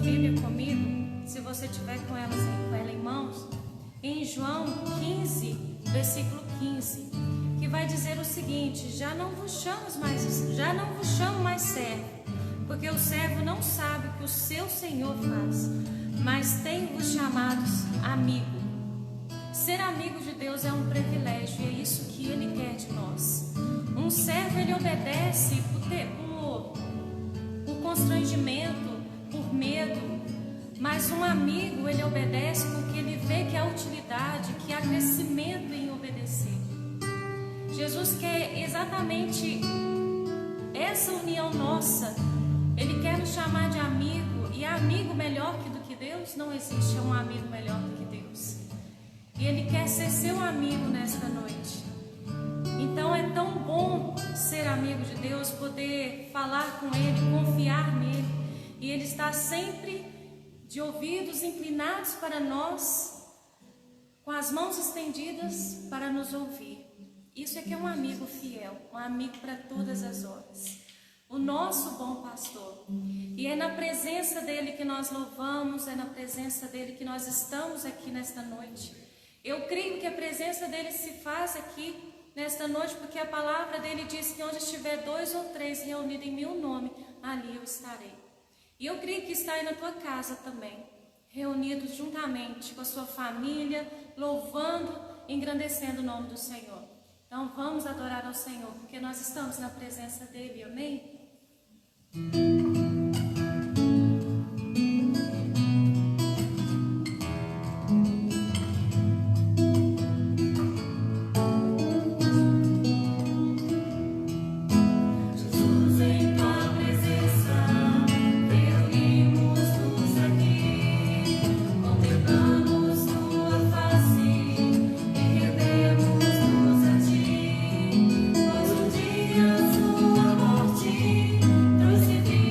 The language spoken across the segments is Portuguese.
Bíblia comigo, se você tiver com ela em mãos, em João 15, versículo 15, que vai dizer o seguinte: já não vos chamo mais servo, porque o servo não sabe o que o seu Senhor faz, mas tenho-vos chamados amigo. Ser amigo de Deus é um privilégio e é isso que Ele quer de nós. Um servo, ele obedece por constrangimento, por medo, mas um amigo, ele obedece porque ele vê que há utilidade, que há crescimento em obedecer. Jesus quer exatamente essa união nossa. Ele quer nos chamar de amigo, e amigo melhor do que Deus não existe, é um amigo melhor do que Deus. E Ele quer ser seu amigo nesta noite. Então é tão bom ser amigo de Deus, poder falar com Ele, confiar nele, e Ele está sempre de ouvidos inclinados para nós, com as mãos estendidas para nos ouvir. Isso é que é um amigo fiel, um amigo para todas as horas, o nosso bom pastor. E é na presença dele que nós louvamos, é na presença dele que nós estamos aqui nesta noite. Eu creio que a presença dele se faz aqui nesta noite, porque a palavra dele diz que onde estiver 2 ou 3 reunidos em meu nome, ali eu estarei. E eu creio que está aí na tua casa também, reunidos juntamente com a sua família, louvando, engrandecendo o nome do Senhor. Então vamos adorar ao Senhor, porque nós estamos na presença dele, amém? Sua morte trouxe vida.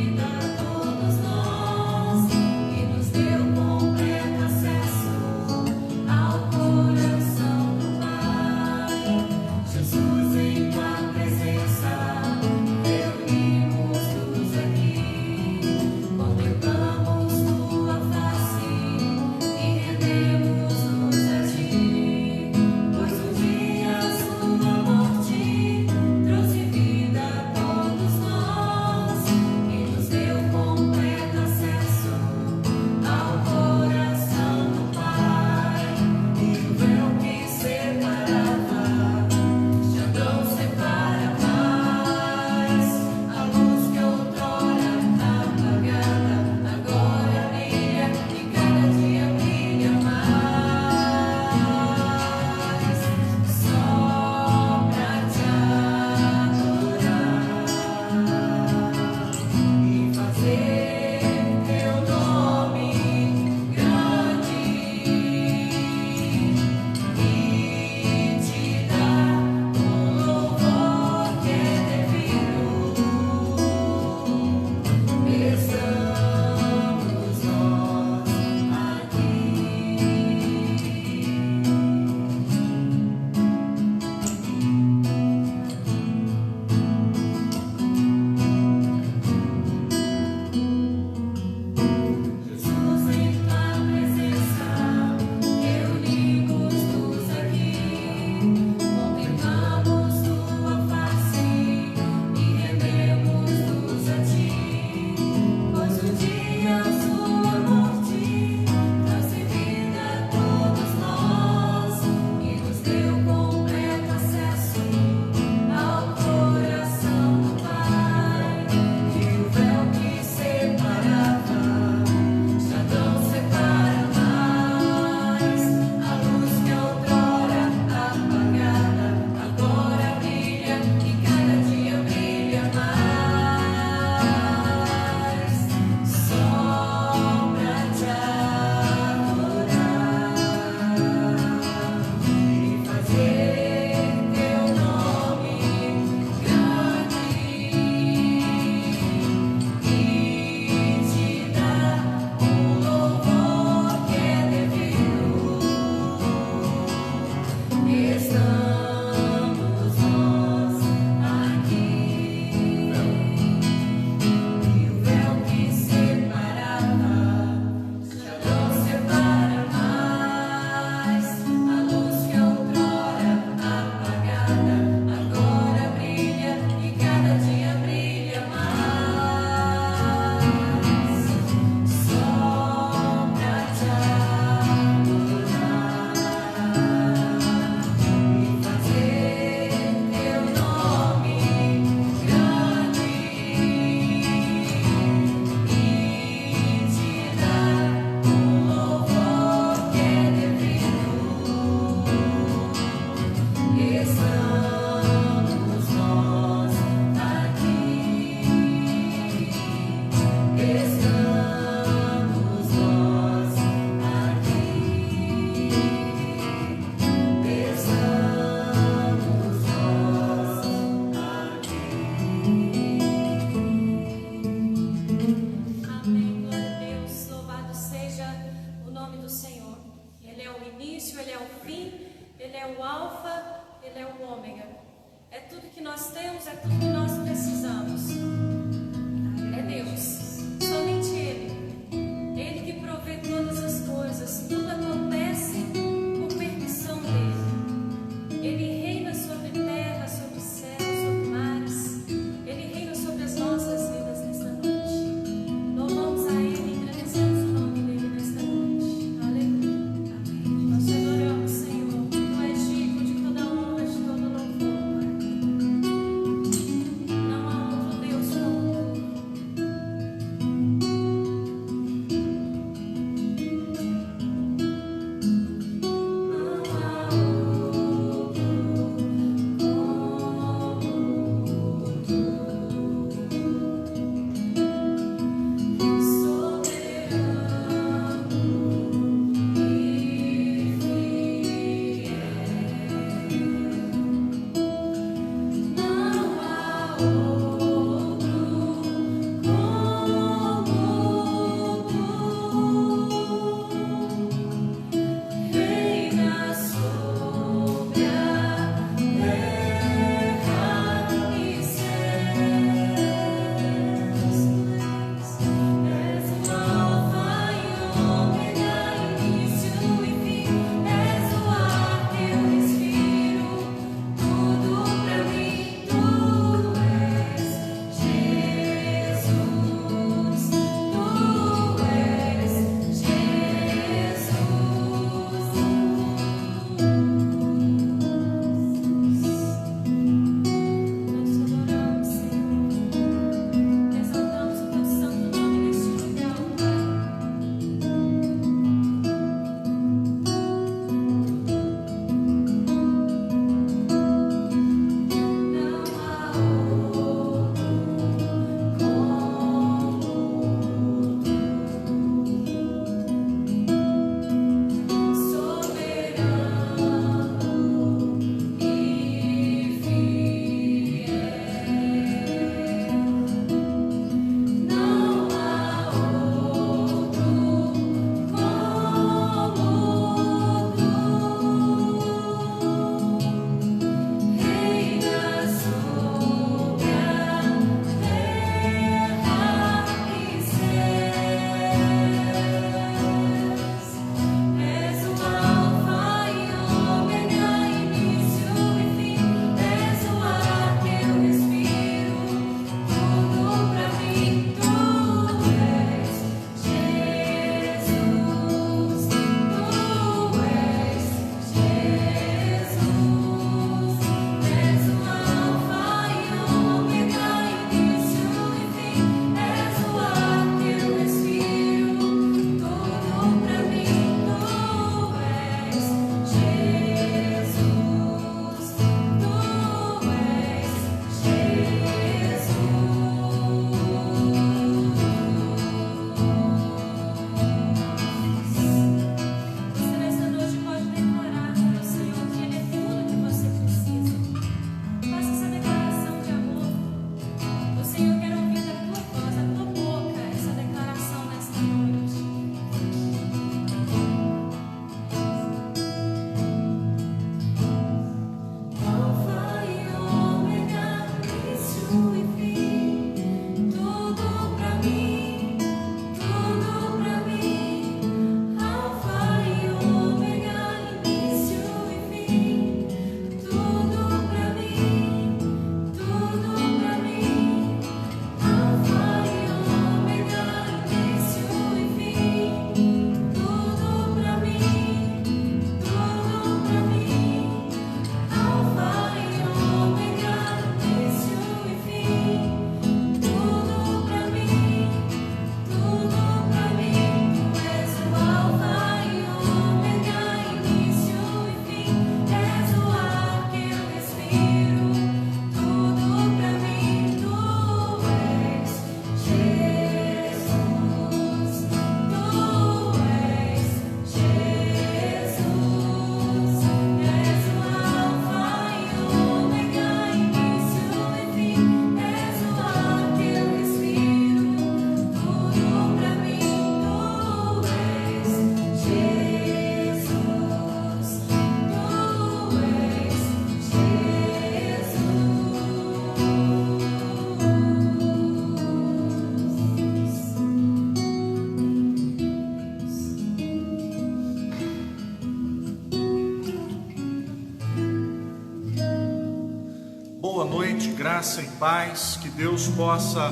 graça e paz, que Deus possa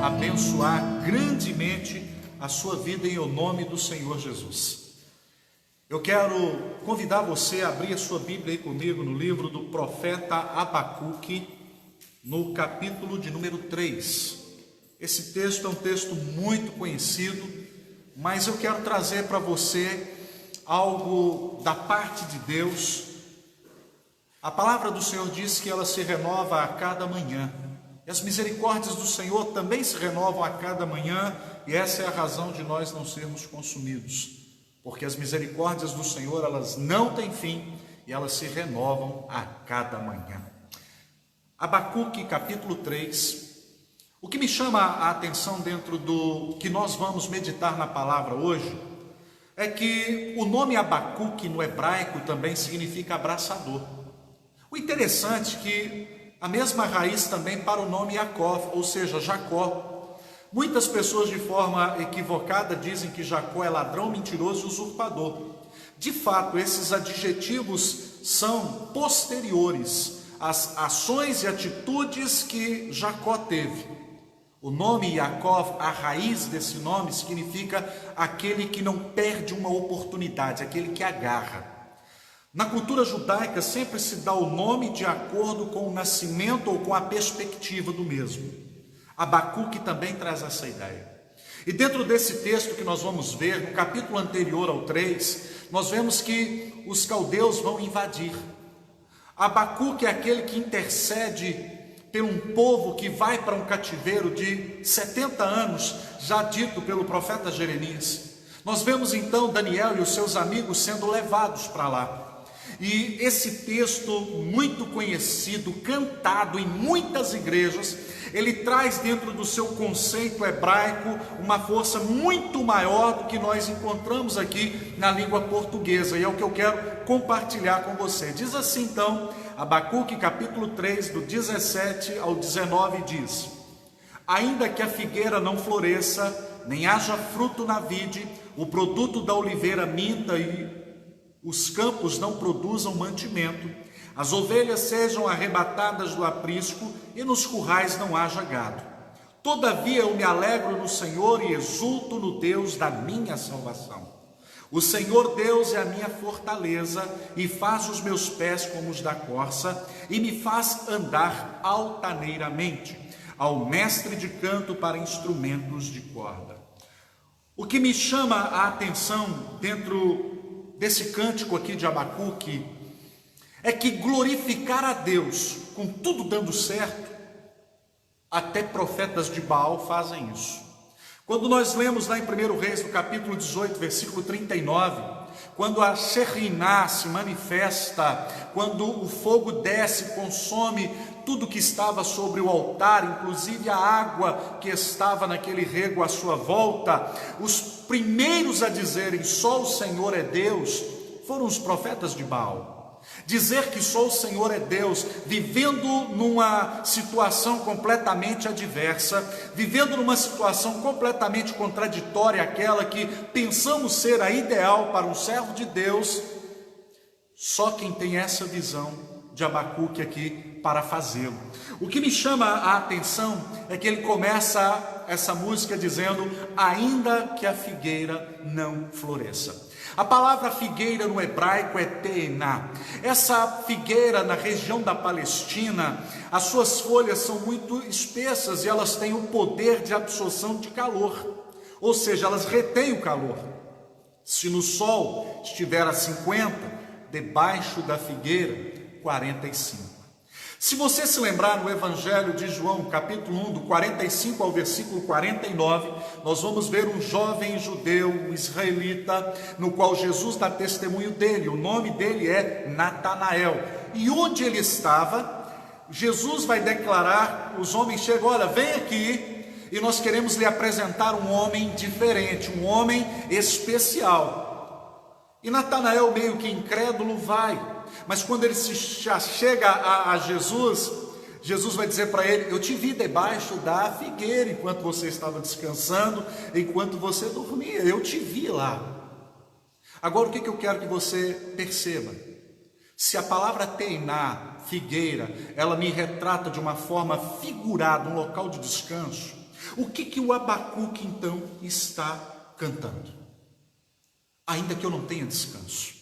abençoar grandemente a sua vida em o nome do Senhor Jesus. Eu quero convidar você a abrir a sua Bíblia aí comigo no livro do profeta Abacuque, no capítulo de número 3. Esse texto é um texto muito conhecido, mas eu quero trazer para você algo da parte de Deus. A palavra do Senhor diz que ela se renova a cada manhã, e as misericórdias do Senhor também se renovam a cada manhã, e essa é a razão de nós não sermos consumidos, porque as misericórdias do Senhor, elas não têm fim, e elas se renovam a cada manhã. Abacuque capítulo 3, o que me chama a atenção dentro do que nós vamos meditar na palavra hoje, é que o nome Abacuque no hebraico também significa abraçador. O interessante é que a mesma raiz também para o nome Jacó, ou seja, Jacó. Muitas pessoas de forma equivocada dizem que Jacó é ladrão, mentiroso e usurpador. De fato, esses adjetivos são posteriores às ações e atitudes que Jacó teve. O nome Jacó, a raiz desse nome, significa aquele que não perde uma oportunidade, aquele que agarra. Na cultura judaica sempre se dá o nome de acordo com o nascimento ou com a perspectiva do mesmo. Abacuque também traz essa ideia. E dentro desse texto que nós vamos ver, no capítulo anterior ao 3, nós vemos que os caldeus vão invadir. Abacuque é aquele que intercede por um povo que vai para um cativeiro de 70 anos, já dito pelo profeta Jeremias. Nós vemos então Daniel e os seus amigos sendo levados para lá. E esse texto muito conhecido, cantado em muitas igrejas, ele traz dentro do seu conceito hebraico uma força muito maior do que nós encontramos aqui na língua portuguesa, e é o que eu quero compartilhar com você. Diz assim então, Abacuque capítulo 3, do 17 ao 19 diz: ainda que a figueira não floresça, nem haja fruto na vide, o produto da oliveira minta e os campos não produzam mantimento, as ovelhas sejam arrebatadas do aprisco e nos currais não haja gado. Todavia eu me alegro no Senhor e exulto no Deus da minha salvação. O Senhor Deus é a minha fortaleza e faz os meus pés como os da corça e me faz andar altaneiramente, ao mestre de canto para instrumentos de corda. O que me chama a atenção dentro desse cântico aqui de Abacuque é que glorificar a Deus com tudo dando certo, até profetas de Baal fazem isso. Quando nós lemos lá em 1 Reis, no capítulo 18, versículo 39, quando a Shekhinah se manifesta, quando o fogo desce, consome tudo que estava sobre o altar, inclusive a água que estava naquele rego à sua volta, os primeiros a dizerem só o Senhor é Deus, foram os profetas de Baal. Dizer que só o Senhor é Deus, vivendo numa situação completamente adversa, vivendo numa situação completamente contraditória, aquela que pensamos ser a ideal para um servo de Deus, só quem tem essa visão de Abacuque aqui para fazê-lo. O que me chama a atenção é que ele começa essa música dizendo: ainda que a figueira não floresça. A palavra figueira no hebraico é teená. Essa figueira na região da Palestina, as suas folhas são muito espessas e elas têm o poder de absorção de calor, ou seja, elas retêm o calor. Se no sol estiver a 50, debaixo da figueira 45. Se você se lembrar no Evangelho de João, capítulo 1, do 45 ao versículo 49, nós vamos ver um jovem judeu, um israelita, no qual Jesus dá testemunho dele. O nome dele é Natanael. E onde ele estava, Jesus vai declarar, os homens chegam: olha, vem aqui, e nós queremos lhe apresentar um homem diferente, um homem especial. E Natanael, meio que incrédulo, vai. Mas quando ele já chega a Jesus, Jesus vai dizer para ele: eu te vi debaixo da figueira enquanto você estava descansando, enquanto você dormia, eu te vi lá. Agora o que eu quero que você perceba? Se a palavra teiná, figueira, ela me retrata de uma forma figurada, um local de descanso. O que o Abacuque então está cantando? Ainda que eu não tenha descanso,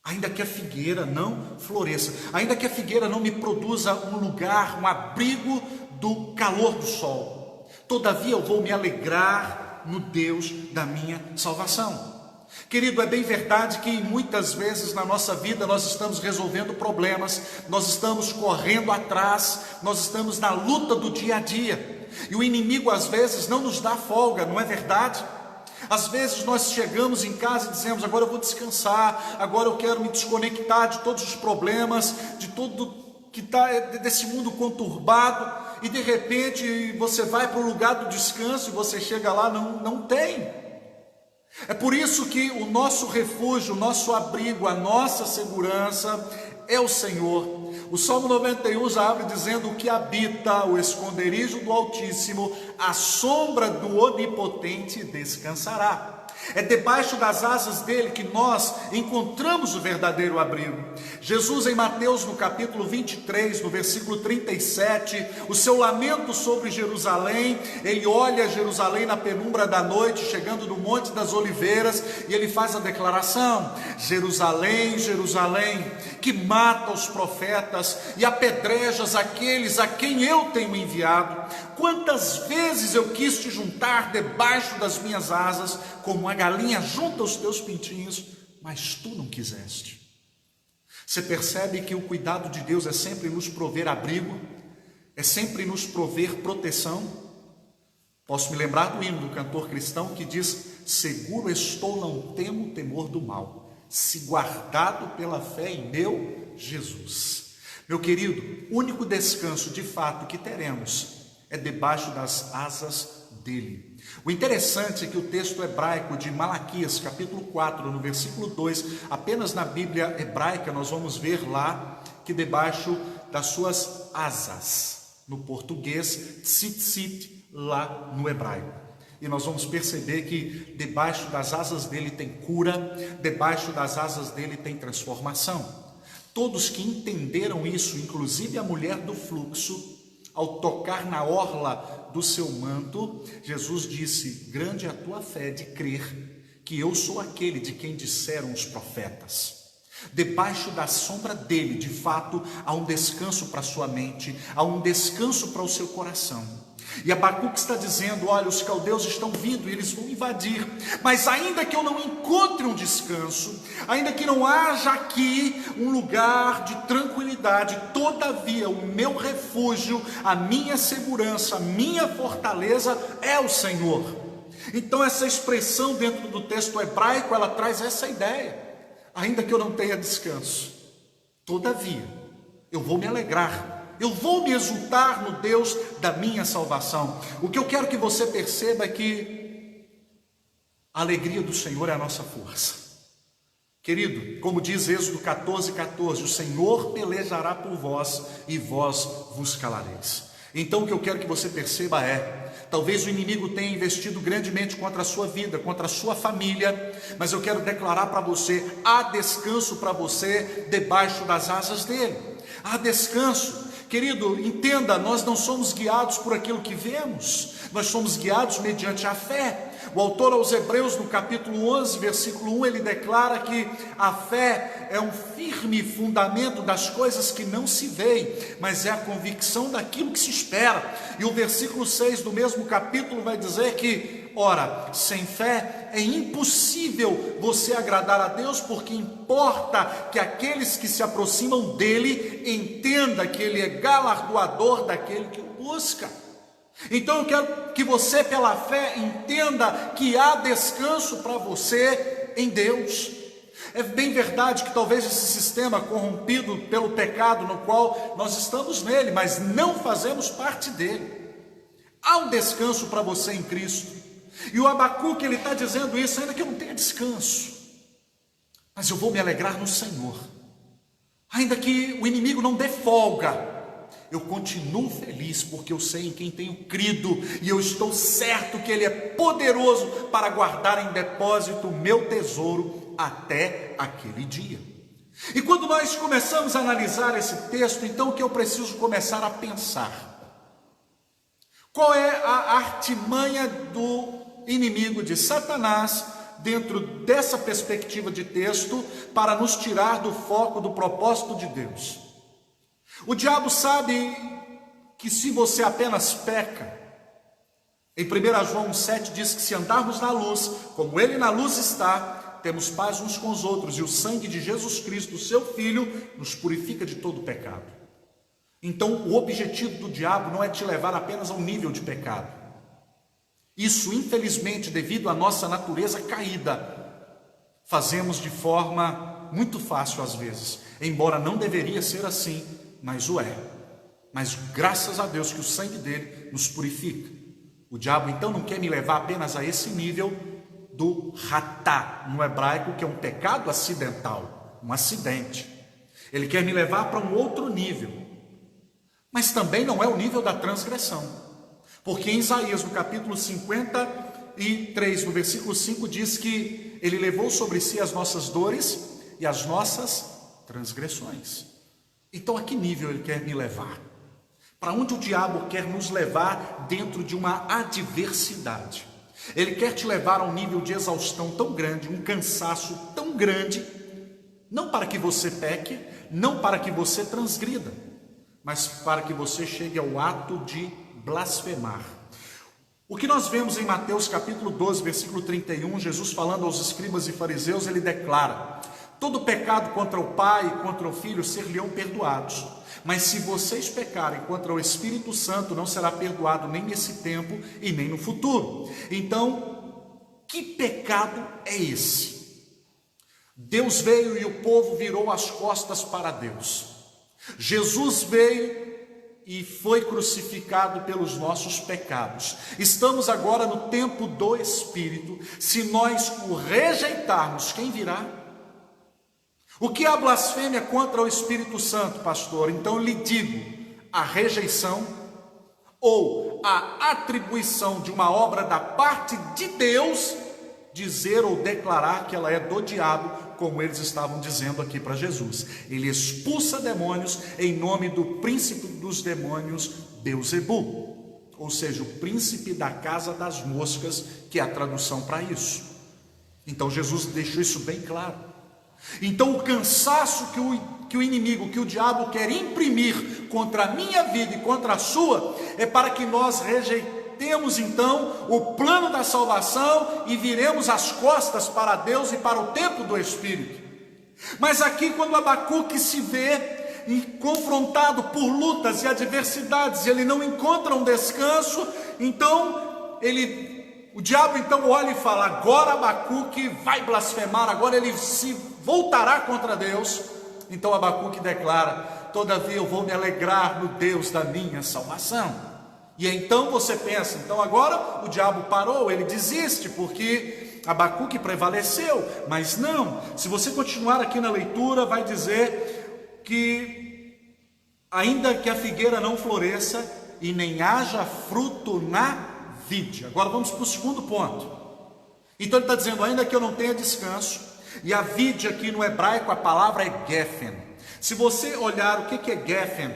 ainda que a figueira não floresça, ainda que a figueira não me produza um lugar, um abrigo do calor do sol, todavia eu vou me alegrar no Deus da minha salvação. Querido, é bem verdade que muitas vezes na nossa vida nós estamos resolvendo problemas, nós estamos correndo atrás, nós estamos na luta do dia a dia, e o inimigo às vezes não nos dá folga, não é verdade? Às vezes nós chegamos em casa e dizemos: agora eu vou descansar, agora eu quero me desconectar de todos os problemas, de tudo que está desse mundo conturbado, e de repente você vai para o lugar do descanso e você chega lá, não tem. É por isso que o nosso refúgio, o nosso abrigo, a nossa segurança é o Senhor. O Salmo 91 já abre dizendo: o que habita o esconderijo do Altíssimo, à sombra do Onipotente descansará. É debaixo das asas dele que nós encontramos o verdadeiro abrigo. Jesus, em Mateus, no capítulo 23, no versículo 37, o seu lamento sobre Jerusalém, ele olha Jerusalém na penumbra da noite, chegando no Monte das Oliveiras, e ele faz a declaração: Jerusalém, Jerusalém, que mata os profetas e apedrejas aqueles a quem eu tenho enviado. Quantas vezes eu quis te juntar debaixo das minhas asas, como a galinha junta os teus pintinhos, mas tu não quiseste. Você percebe que o cuidado de Deus é sempre nos prover abrigo, é sempre nos prover proteção? Posso me lembrar do hino do cantor cristão que diz: seguro estou, não temo o temor do mal, se guardado pela fé em meu Jesus. Meu querido, o único descanso de fato que teremos é debaixo das asas dele. O interessante é que o texto hebraico de Malaquias, capítulo 4, no versículo 2, apenas na Bíblia hebraica nós vamos ver lá que debaixo das suas asas, no português, tzitzit, lá no hebraico. E nós vamos perceber que debaixo das asas dele tem cura, debaixo das asas dele tem transformação. Todos que entenderam isso, inclusive a mulher do fluxo, ao tocar na orla do seu manto, Jesus disse: grande é a tua fé de crer que eu sou aquele de quem disseram os profetas. Debaixo da sombra dele, de fato, há um descanso para a sua mente, há um descanso para o seu coração. E Abacuque está dizendo: olha, os caldeus estão vindo e eles vão invadir, mas ainda que eu não encontre um descanso, ainda que não haja aqui um lugar de tranquilidade, todavia o meu refúgio, a minha segurança, a minha fortaleza é o Senhor. Então essa expressão dentro do texto hebraico, ela traz essa ideia: ainda que eu não tenha descanso, todavia eu vou me alegrar, eu vou me exultar no Deus da minha salvação. O que eu quero que você perceba é que a alegria do Senhor é a nossa força. Querido, como diz Êxodo 14:14, o Senhor pelejará por vós e vós vos calareis. Então o que eu quero que você perceba é: talvez o inimigo tenha investido grandemente contra a sua vida, contra a sua família, mas eu quero declarar para você: há descanso para você debaixo das asas dele. Há descanso. Querido, entenda, nós não somos guiados por aquilo que vemos, nós somos guiados mediante a fé. O autor aos Hebreus, no capítulo 11, versículo 1, ele declara que a fé é um firme fundamento das coisas que não se veem, mas é a convicção daquilo que se espera. E o versículo 6 do mesmo capítulo vai dizer que, ora, sem fé é impossível você agradar a Deus, porque importa que aqueles que se aproximam dele entendam que ele é galardoador daquele que o busca. Então eu quero que você, pela fé, entenda que há descanso para você em Deus. É bem verdade que talvez esse sistema corrompido pelo pecado no qual nós estamos nele, mas não fazemos parte dele. Há um descanso para você em Cristo. E o Abacuque, ele está dizendo isso: ainda que eu não tenha descanso, mas eu vou me alegrar no Senhor. Ainda que o inimigo não dê folga, eu continuo feliz, porque eu sei em quem tenho crido, e eu estou certo que ele é poderoso para guardar em depósito o meu tesouro até aquele dia. E quando nós começamos a analisar esse texto, então o que eu preciso começar a pensar? Qual é a artimanha do inimigo, de Satanás, dentro dessa perspectiva de texto, para nos tirar do foco do propósito de Deus? O diabo sabe que se você apenas peca, em 1 João 7 diz que se andarmos na luz, como ele na luz está, temos paz uns com os outros, e o sangue de Jesus Cristo, seu Filho, nos purifica de todo pecado. Então o objetivo do diabo não é te levar apenas a um nível de pecado. Isso, infelizmente, devido à nossa natureza caída, fazemos de forma muito fácil às vezes, embora não deveria ser assim, mas o é. Mas graças a Deus que o sangue dele nos purifica. O diabo então não quer me levar apenas a esse nível do ratá, no hebraico, que é um pecado acidental, um acidente. Ele quer me levar para um outro nível, mas também não é o nível da transgressão, porque em Isaías, no capítulo 53, no versículo 5, diz que ele levou sobre si as nossas dores e as nossas transgressões. Então a que nível ele quer me levar? Para onde o diabo quer nos levar dentro de uma adversidade? Ele quer te levar a um nível de exaustão tão grande, um cansaço tão grande, não para que você peque, não para que você transgrida, mas para que você chegue ao ato de blasfemar. O que nós vemos em Mateus capítulo 12, versículo 31, Jesus falando aos escribas e fariseus, ele declara: todo pecado contra o Pai e contra o Filho ser-lhe-ão perdoados, mas se vocês pecarem contra o Espírito Santo, não será perdoado nem nesse tempo e nem no futuro. Então, que pecado é esse? Deus veio e o povo virou as costas para Deus. Jesus veio e foi crucificado pelos nossos pecados. Estamos agora no tempo do Espírito. Se nós o rejeitarmos, quem virá? O que é a blasfêmia contra o Espírito Santo, pastor? Então lhe digo, a rejeição ou a atribuição de uma obra da parte de Deus, dizer ou declarar que ela é do diabo, como eles estavam dizendo aqui para Jesus. Ele expulsa demônios em nome do príncipe dos demônios, Beelzebul, ou seja, o príncipe da casa das moscas, que é a tradução para isso. Então Jesus deixou isso bem claro. Então o cansaço que o inimigo, que o diabo quer imprimir contra a minha vida e contra a sua, é para que nós rejeitemos então o plano da salvação e viremos as costas para Deus e para o tempo do Espírito. Mas aqui, quando Abacuque se vê confrontado por lutas e adversidades, ele não encontra um descanso, então o diabo então olha e fala: agora Abacuque vai blasfemar, agora ele se voltará contra Deus. Então Abacuque declara: todavia eu vou me alegrar no Deus da minha salvação. E então você pensa, então agora o diabo parou, ele desiste, porque Abacuque prevaleceu. Mas não, se você continuar aqui na leitura, vai dizer que ainda que a figueira não floresça e nem haja fruto na vide. Agora vamos para o segundo ponto. Então ele está dizendo, ainda que eu não tenha descanso, e a vide aqui no hebraico, a palavra é Geffen. Se você olhar o que é Geffen,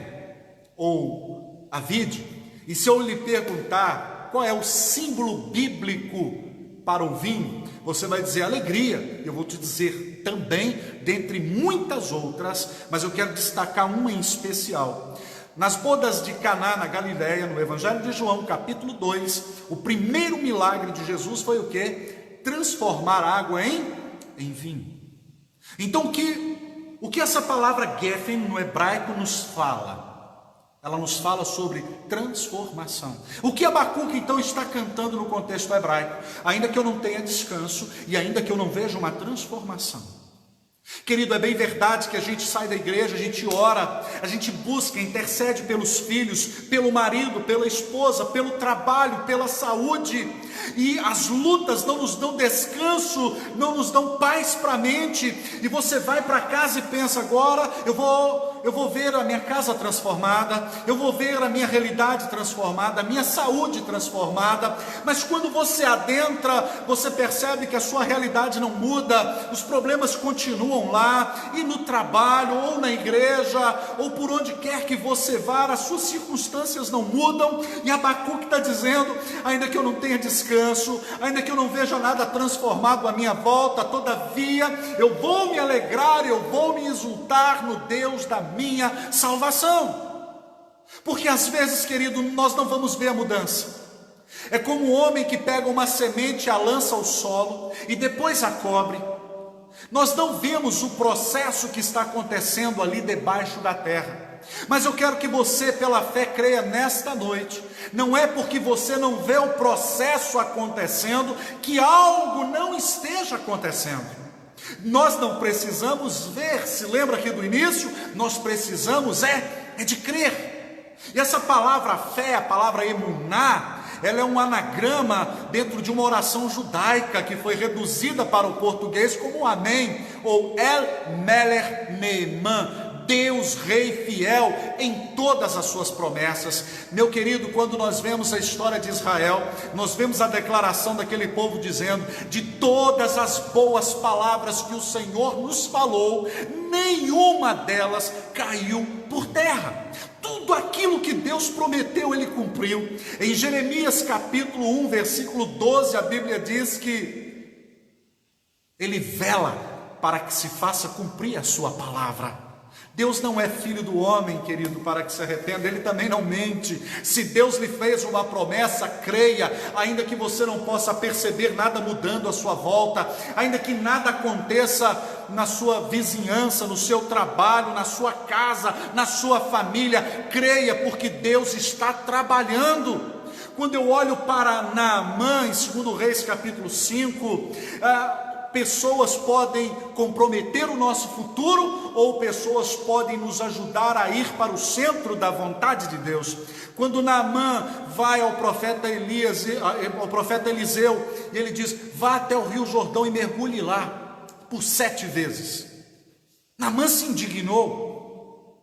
ou a vide, e se eu lhe perguntar qual é o símbolo bíblico para o vinho, você vai dizer alegria. Eu vou te dizer também, dentre muitas outras, mas eu quero destacar uma em especial. Nas bodas de Caná, na Galileia, no Evangelho de João, capítulo 2, o primeiro milagre de Jesus foi o quê? Transformar água em vinho. Então o que essa palavra Geffen no hebraico nos fala? Ela nos fala sobre transformação. O que Abacuque então está cantando no contexto hebraico? Ainda que eu não tenha descanso e ainda que eu não veja uma transformação. Querido, é bem verdade que a gente sai da igreja, a gente ora, a gente busca, intercede pelos filhos, pelo marido, pela esposa, pelo trabalho, pela saúde, e as lutas não nos dão descanso, não nos dão paz para a mente, e você vai para casa e pensa, agora eu vou eu vou ver a minha casa transformada, eu vou ver a minha realidade transformada, a minha saúde transformada. Mas quando você adentra, você percebe que a sua realidade não muda, os problemas continuam lá, e no trabalho, ou na igreja, ou por onde quer que você vá, as suas circunstâncias não mudam. E Abacuque está dizendo: ainda que eu não tenha descanso, ainda que eu não veja nada transformado à minha volta, todavia eu vou me alegrar, eu vou me exultar no Deus da minha salvação. Porque às vezes, querido, nós não vamos ver a mudança. É como um homem que pega uma semente, a lança ao solo e depois a cobre. Nós não vemos o processo que está acontecendo ali debaixo da terra. Mas eu quero que você, pela fé, creia nesta noite. Não é porque você não vê o processo acontecendo que algo não esteja acontecendo. Nós não precisamos ver, se lembra aqui do início? Nós precisamos de crer. E essa palavra fé, a palavra emuná, ela é um anagrama dentro de uma oração judaica que foi reduzida para o português como amém, ou El Melech Neeman, Deus Rei fiel em todas as suas promessas. Meu querido, quando nós vemos a história de Israel, nós vemos a declaração daquele povo dizendo: de todas as boas palavras que o Senhor nos falou, nenhuma delas caiu por terra. Tudo aquilo que Deus prometeu, Ele cumpriu. Em Jeremias capítulo 1, versículo 12, a Bíblia diz que Ele vela para que se faça cumprir a sua palavra. Deus não é filho do homem, querido, para que se arrependa. Ele também não mente. Se Deus lhe fez uma promessa, creia, ainda que você não possa perceber nada mudando à sua volta, ainda que nada aconteça na sua vizinhança, no seu trabalho, na sua casa, na sua família, creia, porque Deus está trabalhando. Quando eu olho para Naamã, em 2 Reis capítulo 5, pessoas podem comprometer o nosso futuro, ou pessoas podem nos ajudar a ir para o centro da vontade de Deus. Quando Naamã vai ao profeta Eliseu, e ele diz: vá até o rio Jordão e mergulhe lá por 7 vezes. Naamã se indignou,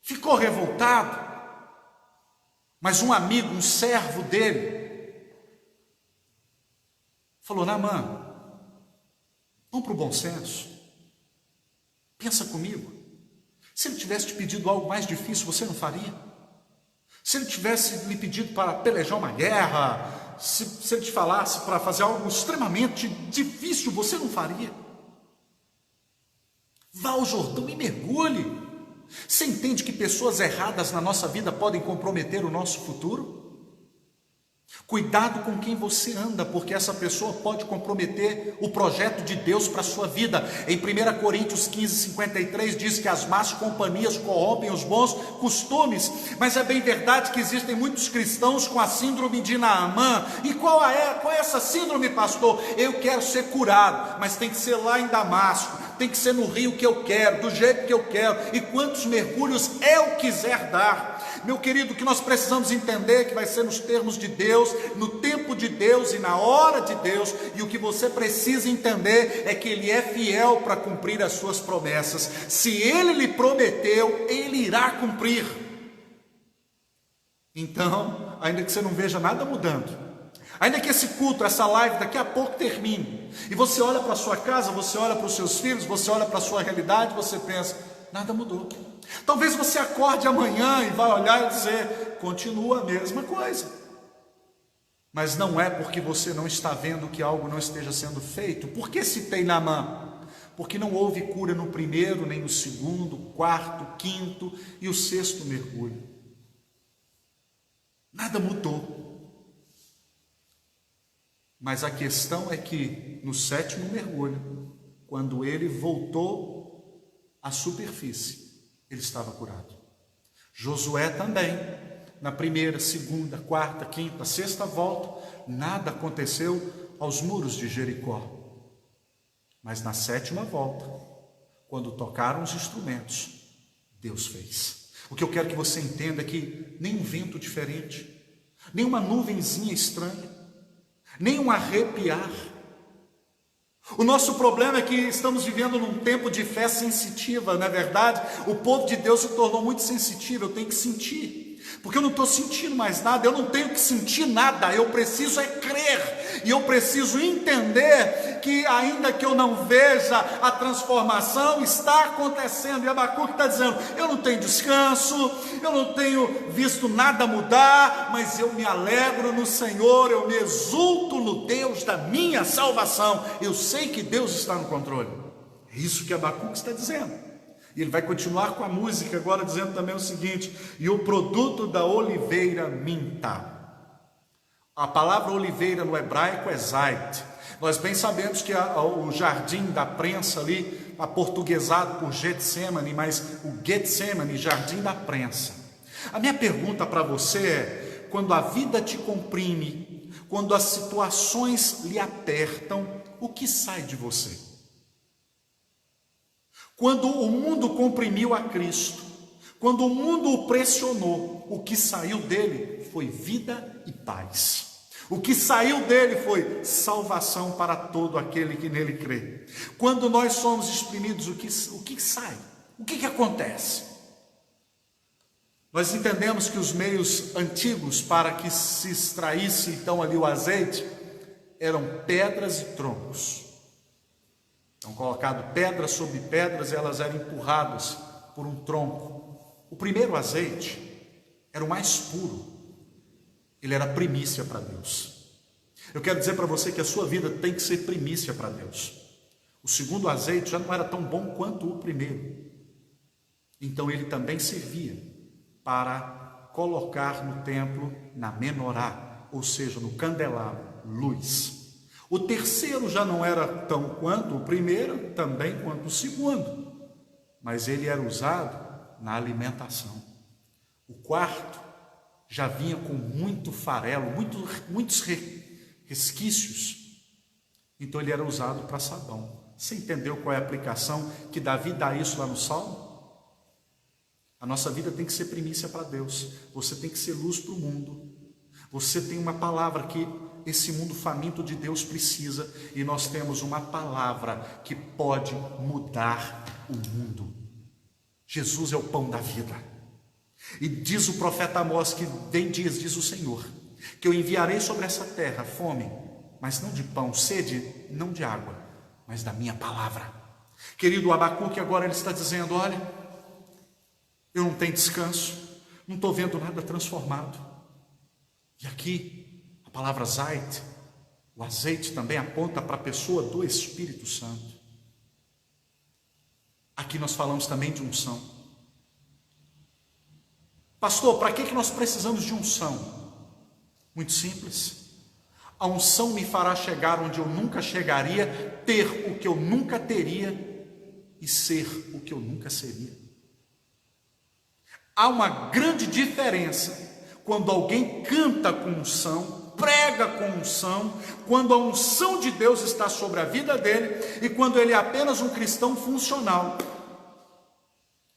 ficou revoltado, mas um amigo, um servo dele, falou: Naamã, vamos para o bom senso. Pensa comigo. Se ele tivesse te pedido algo mais difícil, você não faria? Se ele tivesse lhe pedido para pelejar uma guerra, se ele te falasse para fazer algo extremamente difícil, você não faria? Vá ao Jordão e mergulhe. Você entende que pessoas erradas na nossa vida podem comprometer o nosso futuro? Cuidado com quem você anda, porque essa pessoa pode comprometer o projeto de Deus para a sua vida. Em 1 Coríntios 15:53 diz que as más companhias corrompem os bons costumes. Mas é bem verdade que existem muitos cristãos com a síndrome de Naamã. E qual é essa síndrome, pastor? Eu quero ser curado, mas tem que ser lá em Damasco, tem que ser no rio que eu quero, do jeito que eu quero, e quantos mergulhos eu quiser dar. Meu querido, o que nós precisamos entender que vai ser nos termos de Deus, no tempo de Deus e na hora de Deus. E o que você precisa entender é que Ele é fiel para cumprir as suas promessas. Se Ele lhe prometeu, Ele irá cumprir. Então, ainda que você não veja nada mudando, ainda que esse culto, essa live daqui a pouco termine, e você olha para a sua casa, você olha para os seus filhos, você olha para a sua realidade, você pensa: nada mudou. Talvez você acorde amanhã e vai olhar e dizer: continua a mesma coisa. Mas não é porque você não está vendo que algo não esteja sendo feito. Por que citei Naamã? Porque não houve cura no primeiro, nem no segundo, quarto, quinto e o 6º mergulho. Nada mudou. Mas a questão é que no 7º mergulho, quando ele voltou à superfície, ele estava curado. Josué também, na primeira, segunda, quarta, quinta, sexta volta, nada aconteceu aos muros de Jericó. Mas na 7ª volta, quando tocaram os instrumentos, Deus fez. O que eu quero que você entenda é que nem um vento diferente, nem uma nuvenzinha estranha, nem um arrepiar, O nosso problema é que estamos vivendo num tempo de fé sensitiva, não é verdade? O povo de Deus se tornou muito sensitivo, eu tenho que sentir. Porque eu não estou sentindo mais nada, eu não tenho que sentir nada, eu preciso é crer, e eu preciso entender que ainda que eu não veja a transformação, está acontecendo, e Abacuque está dizendo, eu não tenho descanso, eu não tenho visto nada mudar, mas eu me alegro no Senhor, eu me exulto no Deus da minha salvação, eu sei que Deus está no controle. É isso que Abacuque está dizendo. E ele vai continuar com a música agora dizendo também o seguinte: e o produto da oliveira minta. A palavra oliveira no hebraico é zait. Nós bem sabemos que o jardim da prensa ali, aportuguesado por Getsemane, mas o Getsemane, jardim da prensa. A minha pergunta para você é: quando a vida te comprime, quando as situações lhe apertam, o que sai de você? Quando o mundo comprimiu a Cristo, quando o mundo o pressionou, o que saiu dele foi vida e paz. O que saiu dele foi salvação para todo aquele que nele crê. Quando nós somos exprimidos, o que sai? O que acontece? Nós entendemos que os meios antigos para que se extraísse então ali o azeite eram pedras e troncos. Então, colocado pedras sobre pedras, e elas eram empurradas por um tronco. O primeiro azeite era o mais puro, ele era primícia para Deus. Eu quero dizer para você que a sua vida tem que ser primícia para Deus. O segundo azeite já não era tão bom quanto o primeiro, então ele também servia para colocar no templo, na menorá, ou seja, no candelabro, luz. O terceiro já não era tão quanto o primeiro, também quanto o segundo, mas ele era usado na alimentação. O quarto já vinha com muito farelo, muitos resquícios, então ele era usado para sabão. Você entendeu qual é a aplicação que Davi dá isso lá no Salmo? A nossa vida tem que ser primícia para Deus, você tem que ser luz para o mundo, você tem uma palavra que esse mundo faminto de Deus precisa, e nós temos uma palavra que pode mudar o mundo. Jesus é o pão da vida, e diz o profeta Amós que vem dias, diz o Senhor, que eu enviarei sobre essa terra fome, mas não de pão, sede, não de água, mas da minha palavra. Querido Abacuque, agora ele está dizendo: olha, eu não tenho descanso, não estou vendo nada transformado. E aqui a palavra zait, o azeite, também aponta para a pessoa do Espírito Santo. Aqui nós falamos também de unção. Pastor, para que nós precisamos de unção? Muito simples. A unção me fará chegar onde eu nunca chegaria, ter o que eu nunca teria e ser o que eu nunca seria. Há uma grande diferença quando alguém canta com unção, prega com unção, quando a unção de Deus está sobre a vida dele e quando ele é apenas um cristão funcional,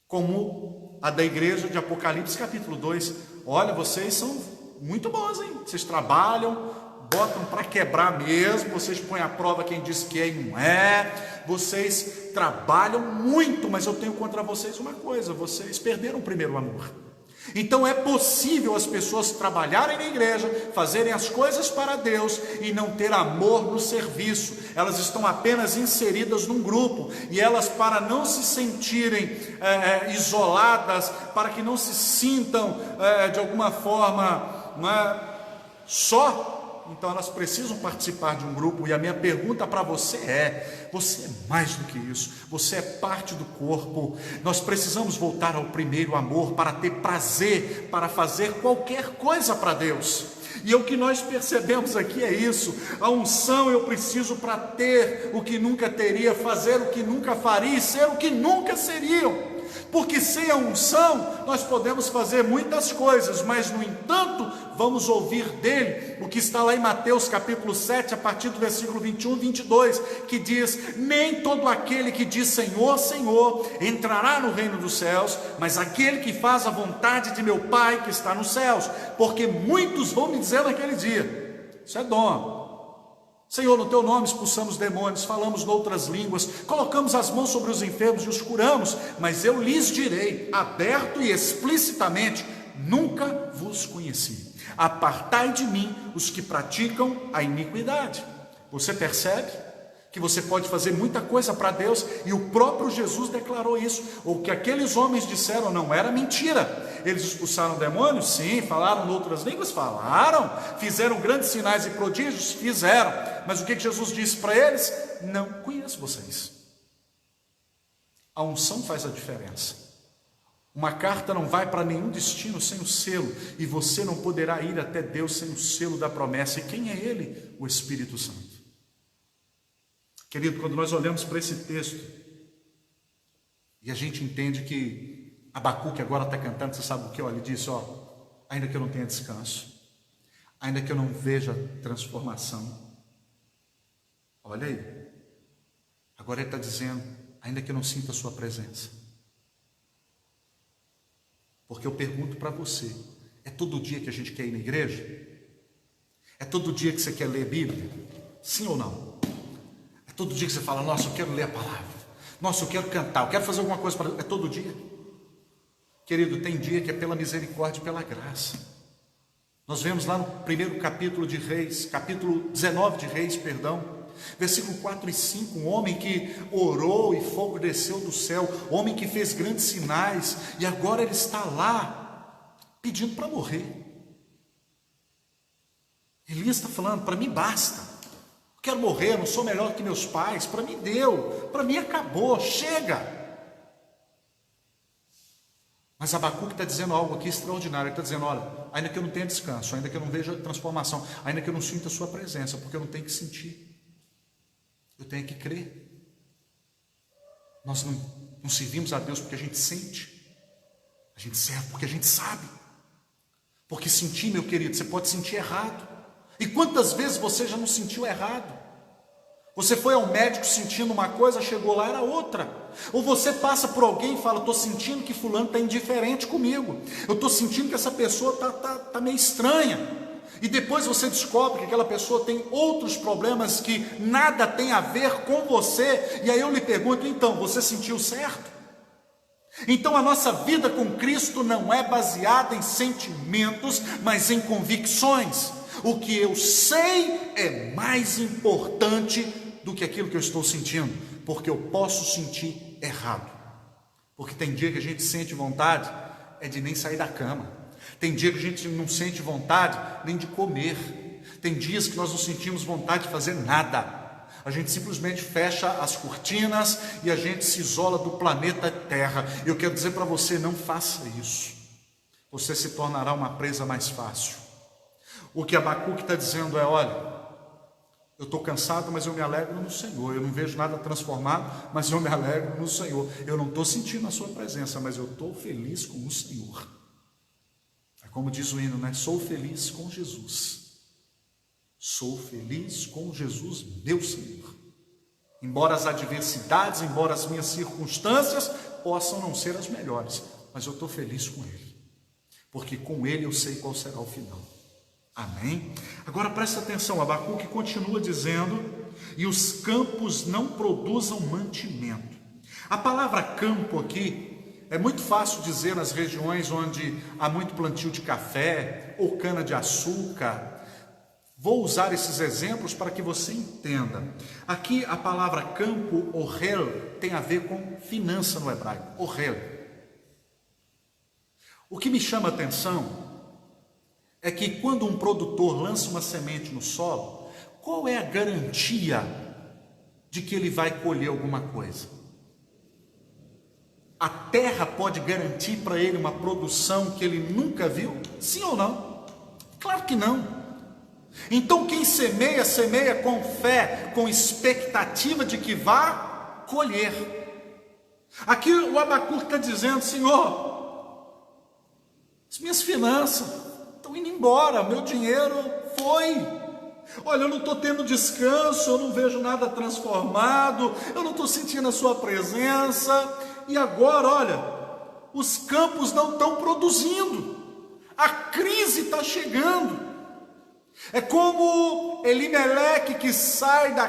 como a da igreja de Apocalipse capítulo 2. Olha, vocês são muito bons, hein? Vocês trabalham, botam para quebrar mesmo, vocês põem à prova quem diz que é e não é, vocês trabalham muito, mas eu tenho contra vocês uma coisa: vocês perderam o primeiro amor. Então é possível as pessoas trabalharem na igreja, fazerem as coisas para Deus e não ter amor no serviço. Elas estão apenas inseridas num grupo, e elas, para não se sentirem isoladas, para que não se sintam de alguma forma só, então elas precisam participar de um grupo. E a minha pergunta para você é: você é mais do que isso, você é parte do corpo. Nós precisamos voltar ao primeiro amor para ter prazer, para fazer qualquer coisa para Deus. E o que nós percebemos aqui é isso: a unção eu preciso para ter o que nunca teria, fazer o que nunca faria e ser o que nunca seriam. Porque sem a unção nós podemos fazer muitas coisas, mas no entanto vamos ouvir dele o que está lá em Mateus capítulo 7, a partir do versículo 21 e 22, que diz: nem todo aquele que diz Senhor, Senhor entrará no reino dos céus, mas aquele que faz a vontade de meu Pai que está nos céus. Porque muitos vão me dizer naquele dia: isso é dom, Senhor, no teu nome expulsamos demônios, falamos noutras línguas, colocamos as mãos sobre os enfermos e os curamos, mas eu lhes direi, aberto e explicitamente, nunca vos conheci. Apartai de mim os que praticam a iniquidade. Você percebe que você pode fazer muita coisa para Deus, e o próprio Jesus declarou isso. O que aqueles homens disseram não era mentira. Eles expulsaram demônios? Sim. Falaram outras línguas? Falaram. Fizeram grandes sinais e prodígios? Fizeram. Mas o que Jesus disse para eles? Não conheço vocês. A unção faz a diferença. Uma carta não vai para nenhum destino sem o selo, e você não poderá ir até Deus sem o selo da promessa. E quem é Ele? O Espírito Santo. Querido, quando nós olhamos para esse texto e a gente entende que Abacuque agora está cantando, você sabe o que? Olha, ele disse, ainda que eu não tenha descanso, ainda que eu não veja transformação, olha aí, agora ele está dizendo, ainda que eu não sinta a sua presença. Porque eu pergunto para você, é todo dia que a gente quer ir na igreja? É todo dia que você quer ler a Bíblia? Sim ou não? Todo dia que você fala, nossa, eu quero ler a palavra, nossa, eu quero cantar, eu quero fazer alguma coisa para Deus. É todo dia? Querido, tem dia que é pela misericórdia e pela graça. Nós vemos lá no primeiro capítulo de Reis, capítulo 19 de Reis, versículo 4 e 5, um homem que orou e fogo desceu do céu, homem que fez grandes sinais, e agora ele está lá, pedindo para morrer. Elias está falando, para mim basta. Quero morrer, não sou melhor que meus pais, para mim deu, para mim acabou, chega. Mas Abacuque está dizendo algo aqui extraordinário. Ele está dizendo, olha, ainda que eu não tenha descanso, ainda que eu não veja transformação, ainda que eu não sinta a sua presença, porque eu não tenho que sentir, eu tenho que crer. Nós não servimos a Deus porque a gente sente, a gente serve porque a gente sabe. Porque sentir, meu querido, você pode sentir errado. E quantas vezes você já não sentiu errado? Você foi ao médico sentindo uma coisa, chegou lá, era outra. Ou você passa por alguém e fala, estou sentindo que fulano está indiferente comigo. Eu estou sentindo que essa pessoa está meio estranha. E depois você descobre que aquela pessoa tem outros problemas que nada tem a ver com você. E aí eu lhe pergunto, então, você sentiu certo? Então a nossa vida com Cristo não é baseada em sentimentos, mas em convicções. O que eu sei é mais importante do que aquilo que eu estou sentindo, porque eu posso sentir errado. Porque tem dia que a gente sente vontade de nem sair da cama, tem dia que a gente não sente vontade nem de comer, tem dias que nós não sentimos vontade de fazer nada, a gente simplesmente fecha as cortinas e a gente se isola do planeta Terra. Eu quero dizer para você, não faça isso, você se tornará uma presa mais fácil. O que Abacuque está dizendo é, olha, eu estou cansado, mas eu me alegro no Senhor, eu não vejo nada transformado, mas eu me alegro no Senhor, eu não estou sentindo a sua presença, mas eu estou feliz com o Senhor. É como diz o hino, né? Sou feliz com Jesus, sou feliz com Jesus, meu Senhor. Embora as adversidades, embora as minhas circunstâncias possam não ser as melhores, mas eu estou feliz com Ele, porque com Ele eu sei qual será o final. Amém? Agora presta atenção, Abacuque continua dizendo, e os campos não produzam mantimento. A palavra campo aqui, é muito fácil dizer nas regiões onde há muito plantio de café ou cana de açúcar. Vou usar esses exemplos para que você entenda. Aqui a palavra campo, orel, tem a ver com finança no hebraico, orel. O que me chama a atenção é que quando um produtor lança uma semente no solo, qual é a garantia de que ele vai colher alguma coisa? A terra pode garantir para ele uma produção que ele nunca viu? Sim ou não? Claro que não. Então quem semeia, semeia com fé, com expectativa de que vá colher. Aqui o Abacuque está dizendo, Senhor, as minhas finanças estão indo embora, meu dinheiro foi. Olha, eu não estou tendo descanso, eu não vejo nada transformado, eu não estou sentindo a sua presença. E agora, olha, os campos não estão produzindo, a crise está chegando. É como Elimeleque que sai da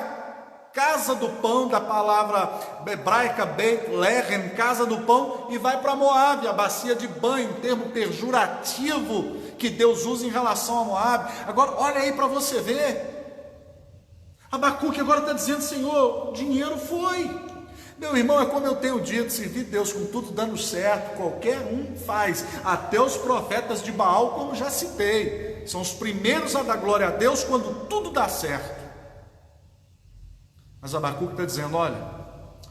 casa do pão, da palavra hebraica Beit Lehem, casa do pão, e vai para Moabe, a bacia de banho, um termo pejorativo que Deus usa em relação a Moabe. Agora olha aí para você ver. Abacuque agora está dizendo: Senhor, o dinheiro foi. Meu irmão, é como eu tenho dito, servir Deus com tudo dando certo, qualquer um faz, até os profetas de Baal, como já citei, são os primeiros a dar glória a Deus quando tudo dá certo. Mas Abacuque está dizendo: olha,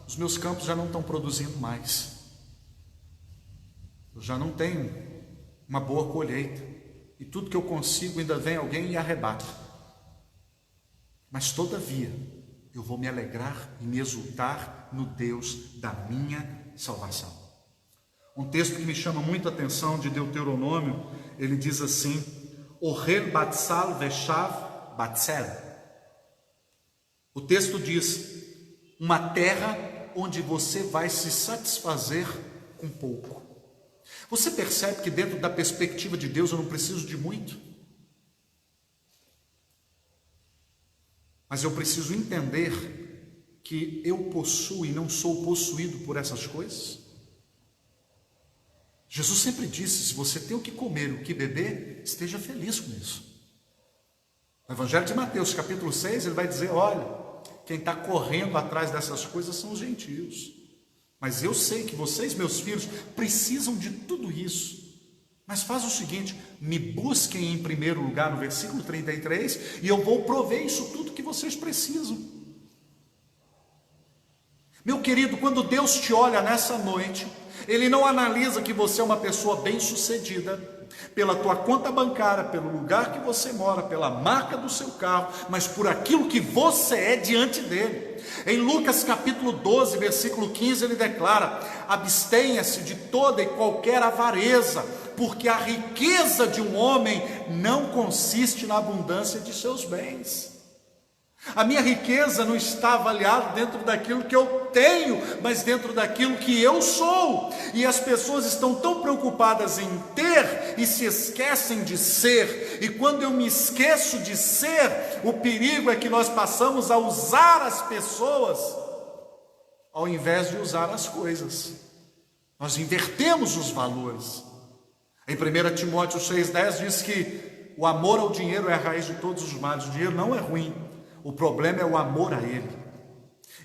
os meus campos já não estão produzindo mais, eu já não tenho uma boa colheita, e tudo que eu consigo ainda vem alguém e arrebata. Mas todavia eu vou me alegrar e me exultar no Deus da minha salvação. Um texto que me chama muito a atenção, de Deuteronômio, ele diz assim: Ohel batsal veshav batzel. O texto diz: uma terra onde você vai se satisfazer com pouco. Você percebe que dentro da perspectiva de Deus eu não preciso de muito? Mas eu preciso entender que eu possuo e não sou possuído por essas coisas. Jesus sempre disse: se você tem o que comer, o que beber, esteja feliz com isso. No Evangelho de Mateus, capítulo 6, ele vai dizer: olha, quem está correndo atrás dessas coisas são os gentios. Mas eu sei que vocês, meus filhos, precisam de tudo isso. Mas faz o seguinte: me busquem em primeiro lugar, no versículo 33, e eu vou prover isso tudo que vocês precisam. Meu querido, quando Deus te olha nessa noite, Ele não analisa que você é uma pessoa bem-sucedida pela tua conta bancária, pelo lugar que você mora, pela marca do seu carro, mas por aquilo que você é diante dele. Em Lucas capítulo 12, versículo 15, ele declara: abstenha-se de toda e qualquer avareza, porque a riqueza de um homem não consiste na abundância de seus bens. A minha riqueza não está avaliada dentro daquilo que eu tenho, mas dentro daquilo que eu sou. E as pessoas estão tão preocupadas em ter e se esquecem de ser. E quando eu me esqueço de ser, o perigo é que nós passamos a usar as pessoas ao invés de usar as coisas. Nós invertemos os valores. Em 1 Timóteo 6,10 diz que o amor ao dinheiro é a raiz de todos os males. O dinheiro não é ruim, o problema é o amor a ele.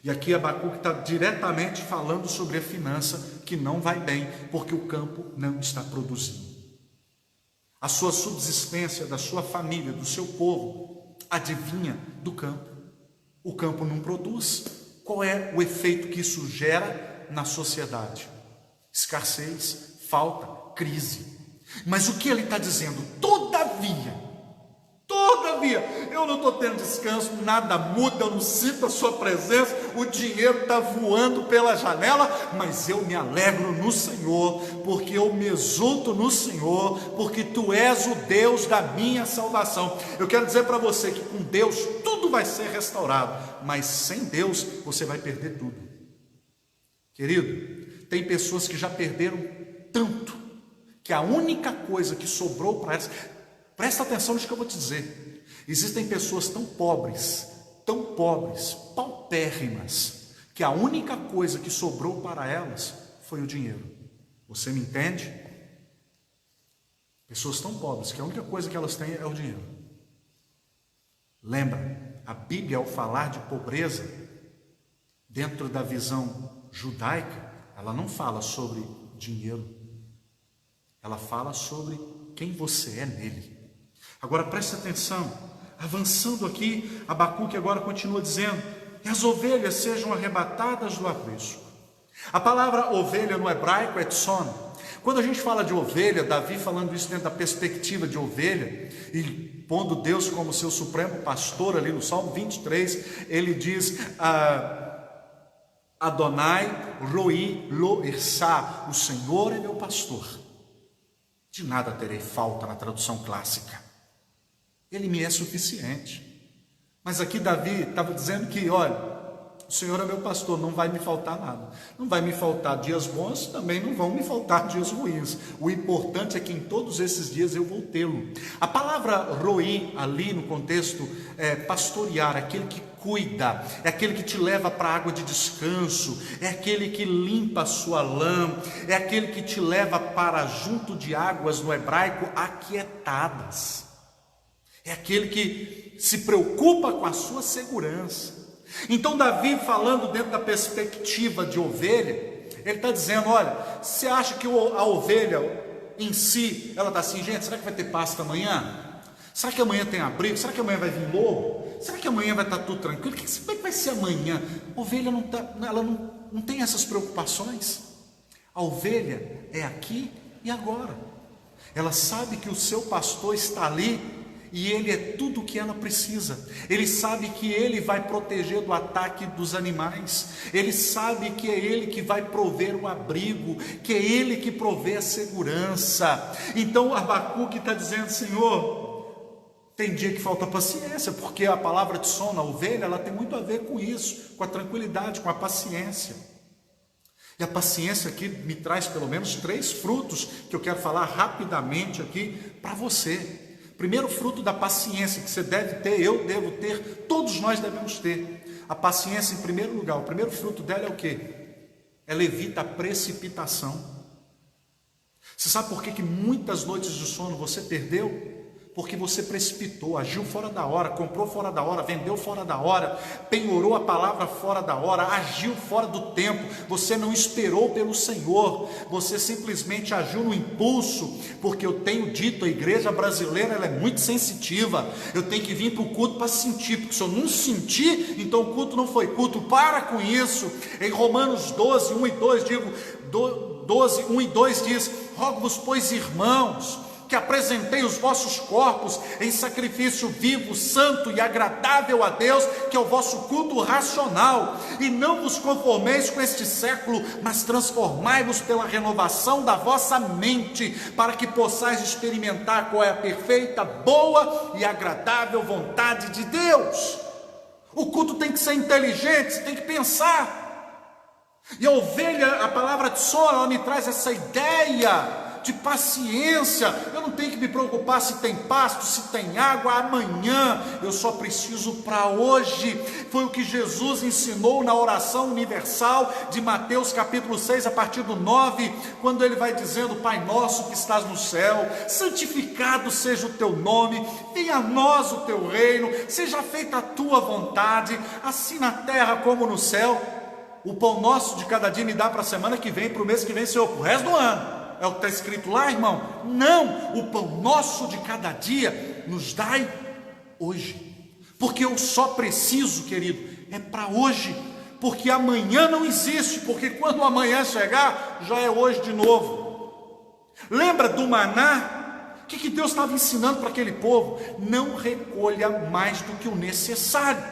E aqui Abacuque está diretamente falando sobre a finança que não vai bem, porque o campo não está produzindo. A sua subsistência, da sua família, do seu povo, adivinha do campo. O campo não produz. Qual é o efeito que isso gera na sociedade? Escassez, falta, crise. Mas o que ele está dizendo? Todavia, eu não estou tendo descanso, nada muda, eu não sinto a sua presença, o dinheiro está voando pela janela, mas eu me alegro no Senhor, porque eu me exulto no Senhor, porque Tu és o Deus da minha salvação. Eu quero dizer para você que com Deus tudo vai ser restaurado, mas sem Deus você vai perder tudo. Querido, tem pessoas que já perderam tanto, que a única coisa que sobrou para elas, presta atenção nisso que eu vou te dizer, existem pessoas tão pobres, paupérrimas, que a única coisa que sobrou para elas foi o dinheiro. Você me entende? Pessoas tão pobres que a única coisa que elas têm é o dinheiro. Lembra, a Bíblia, ao falar de pobreza, dentro da visão judaica, ela não fala sobre dinheiro, ela fala sobre quem você é nele. Agora preste atenção, avançando aqui, Abacuque agora continua dizendo: e as ovelhas sejam arrebatadas do aprisco. A palavra ovelha no hebraico é tson. Quando a gente fala de ovelha, Davi falando isso dentro da perspectiva de ovelha, e pondo Deus como seu supremo pastor ali no Salmo 23, ele diz: Adonai roi lo irsa, o Senhor é meu pastor, de nada terei falta, na tradução clássica. Ele me é suficiente. Mas aqui Davi estava dizendo que, olha, O Senhor é meu pastor, não vai me faltar nada. Não vai me faltar dias bons, também não vão me faltar dias ruins. O importante é que em todos esses dias eu vou tê-lo. A palavra roí ali no contexto é pastorear, aquele que cuida, é aquele que te leva para a água de descanso, é aquele que limpa a sua lã, é aquele que te leva para junto de águas, no hebraico, aquietadas. É aquele que se preocupa com a sua segurança. Então Davi, falando dentro da perspectiva de ovelha, ele está dizendo, olha, você acha que a ovelha em si, ela está assim, gente, será que vai ter pasto amanhã? Será que amanhã tem abrigo? Será que amanhã vai vir lobo? Será que amanhã vai estar tudo tranquilo? Como é que vai ser amanhã? A ovelha ela não tem essas preocupações. A ovelha é aqui e agora. Ela sabe que o seu pastor está ali e ele é tudo o que ela precisa. Ele sabe que ele vai proteger do ataque dos animais. Ele sabe que é ele que vai prover o abrigo, que é ele que provê a segurança. Então Abacuque está dizendo, Senhor, tem dia que falta paciência, porque a palavra de som na ovelha, ela tem muito a ver com isso, com a tranquilidade, com a paciência. E a paciência aqui me traz pelo menos 3 frutos que eu quero falar rapidamente aqui para você. Primeiro fruto da paciência que você deve ter, eu devo ter, todos nós devemos ter. A paciência em primeiro lugar, o primeiro fruto dela é o quê? Ela evita a precipitação. Você sabe por que muitas noites de sono você perdeu? Porque você precipitou, agiu fora da hora, comprou fora da hora, vendeu fora da hora, penhorou a palavra fora da hora, agiu fora do tempo. Você não esperou pelo Senhor, você simplesmente agiu no impulso. Porque eu tenho dito, a igreja brasileira ela é muito sensitiva. Eu tenho que vir para o culto para sentir, porque se eu não sentir, então o culto não foi culto. Para com isso. Em Romanos 12, 1 e 2, 12, 1 e 2 diz, rogo-vos, pois, irmãos, que apresentei os vossos corpos em sacrifício vivo, santo e agradável a Deus, que é o vosso culto racional, e não vos conformeis com este século, mas transformai-vos pela renovação da vossa mente, para que possais experimentar qual é a perfeita, boa e agradável vontade de Deus. O culto tem que ser inteligente, você tem que pensar. E a ovelha, a palavra de som, ela me traz essa ideia de paciência. Eu não tenho que me preocupar se tem pasto, se tem água amanhã, eu só preciso para hoje. Foi o que Jesus ensinou na oração universal de Mateus capítulo 6, a partir do 9, quando ele vai dizendo, Pai nosso que estás no céu, santificado seja o teu nome, venha a nós o teu reino, seja feita a tua vontade, assim na terra como no céu. O pão nosso de cada dia me dá para a semana que vem, para o mês que vem, Senhor, para o resto do ano. É o que está escrito lá, irmão? Não, o pão nosso de cada dia nos dai hoje. Porque eu só preciso, querido, é para hoje. Porque amanhã não existe, porque quando o amanhã chegar, já é hoje de novo. Lembra do maná? O que Deus estava ensinando para aquele povo? Não recolha mais do que o necessário,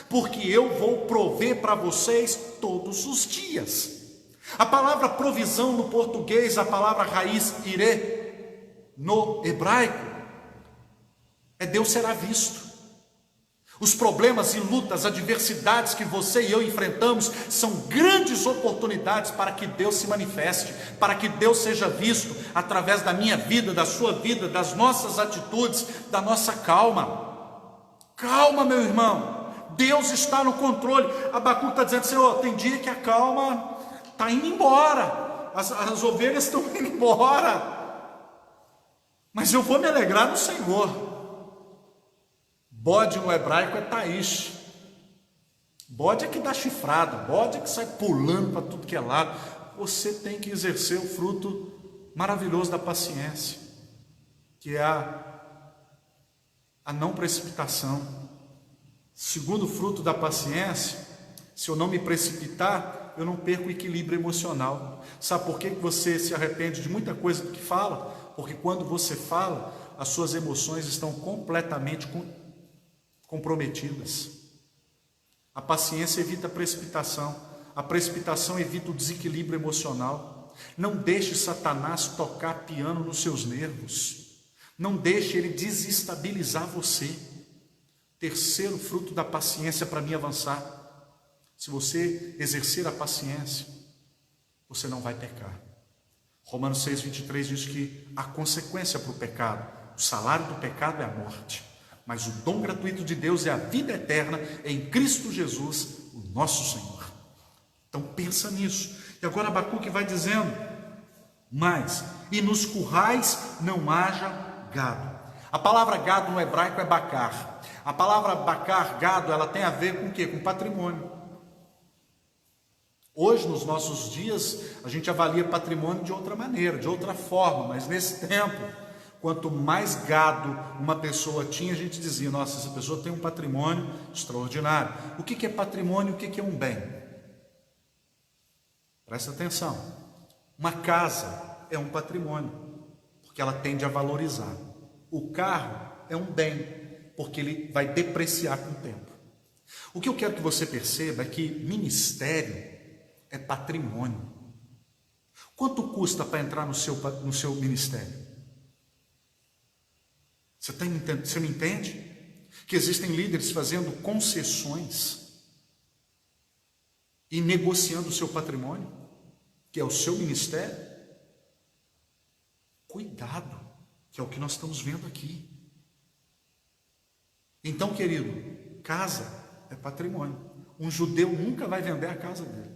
porque eu vou prover para vocês todos os dias. A palavra provisão no português, a palavra raiz irê no hebraico, é Deus será visto. Os problemas e lutas, adversidades que você e eu enfrentamos são grandes oportunidades para que Deus se manifeste, para que Deus seja visto através da minha vida, da sua vida, das nossas atitudes, da nossa calma. Calma, meu irmão, Deus está no controle. Abacuque está dizendo, Senhor, tem dia que a calma está indo embora, as ovelhas estão indo embora, mas eu vou me alegrar no Senhor. Bode no hebraico é taish. Bode é que dá chifrada, bode é que sai pulando para tudo que é lado. Você tem que exercer o fruto maravilhoso da paciência, que é a não precipitação. Segundo fruto da paciência, se eu não me precipitar, eu não perco o equilíbrio emocional. Sabe por que você se arrepende de muita coisa que fala? Porque quando você fala, as suas emoções estão completamente comprometidas. A paciência evita a precipitação evita o desequilíbrio emocional. Não deixe Satanás tocar piano nos seus nervos, não deixe ele desestabilizar você. Terceiro fruto da paciência para mim avançar, se você exercer a paciência, você não vai pecar. Romanos 6,23 diz que a consequência para o pecado, o salário do pecado é a morte, mas o dom gratuito de Deus é a vida eterna em Cristo Jesus, o nosso Senhor. Então pensa nisso. E agora Abacuque vai dizendo, mas, e nos currais não haja gado. A palavra gado no hebraico é bacar. A palavra bacar, gado, ela tem a ver com o quê? Com patrimônio. Hoje, nos nossos dias, a gente avalia patrimônio de outra maneira, de outra forma, mas nesse tempo, quanto mais gado uma pessoa tinha, a gente dizia, nossa, essa pessoa tem um patrimônio extraordinário. O que é patrimônio e o que é um bem? Presta atenção. Uma casa é um patrimônio, porque ela tende a valorizar. O carro é um bem, porque ele vai depreciar com o tempo. O que eu quero que você perceba é que ministério é patrimônio. Quanto custa para entrar no seu ministério? Você me entende? Que existem líderes fazendo concessões e negociando o seu patrimônio, que é o seu ministério. Cuidado, que é o que nós estamos vendo aqui. Então, querido, casa é patrimônio. Um judeu nunca vai vender a casa dele,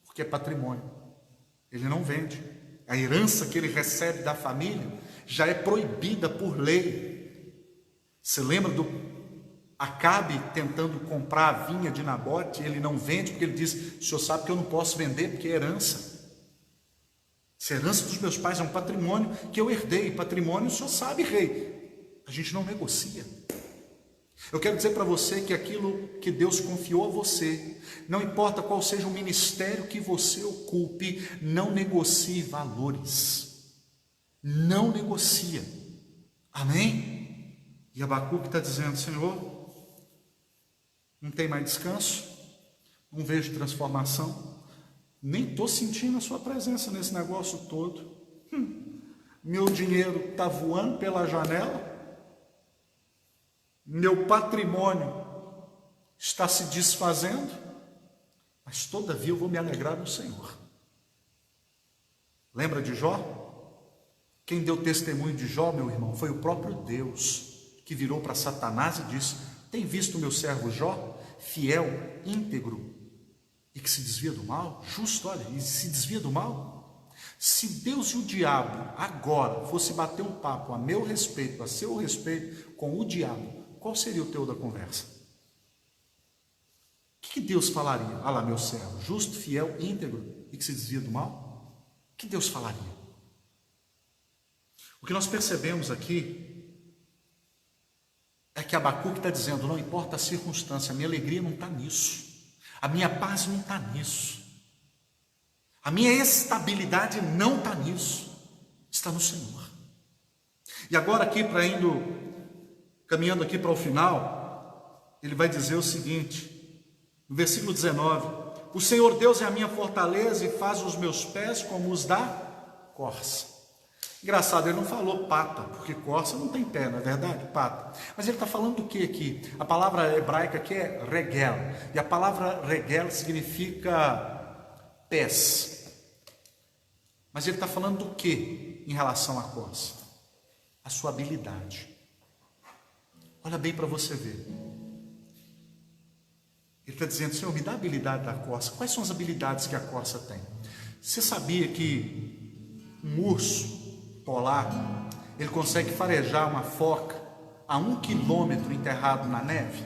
porque é patrimônio. Ele não vende. A herança que ele recebe da família já é proibida por lei. Você lembra do Acabe tentando comprar a vinha de Nabote? Ele não vende porque ele diz, o senhor sabe que eu não posso vender porque é herança. Se a herança dos meus pais é um patrimônio que eu herdei, patrimônio o senhor sabe, rei. A gente não negocia. Eu quero dizer para você que aquilo que Deus confiou a você, não importa qual seja o ministério que você ocupe, não negocie valores. Não negocia. Amém? E Abacuque está dizendo, Senhor, não tem mais descanso, não vejo transformação, nem estou sentindo a sua presença nesse negócio todo. Meu dinheiro está voando pela janela, meu patrimônio está se desfazendo, mas todavia eu vou me alegrar no Senhor. Lembra de Jó? Quem deu testemunho de Jó, meu irmão, foi o próprio Deus, que virou para Satanás e disse, tem visto o meu servo Jó, fiel, íntegro, e que se desvia do mal? Justo, olha, e se desvia do mal? Se Deus e o diabo agora fosse bater um papo a meu respeito, a seu respeito, com o diabo, qual seria o teu da conversa? O que Deus falaria? Ah lá, meu servo, justo, fiel, íntegro e que se desvia do mal? O que Deus falaria? O que nós percebemos aqui é que Abacuque está dizendo, não importa a circunstância, a minha alegria não está nisso, a minha paz não está nisso, a minha estabilidade não está nisso, está no Senhor. E agora aqui, caminhando aqui para o final, ele vai dizer o seguinte, no versículo 19, o Senhor Deus é a minha fortaleza e faz os meus pés como os da corça. Engraçado, ele não falou pata, porque corça não tem pé, não é verdade? Pata. Mas ele está falando do que aqui? A palavra hebraica aqui é regel, e a palavra regel significa pés. Mas ele está falando do que em relação à corça? A sua habilidade. Olha bem para você ver. Ele está dizendo, Senhor, me dá a habilidade da corça. Quais são as habilidades que a corça tem? Você sabia que um urso polar, ele consegue farejar uma foca a 1 quilômetro enterrado na neve?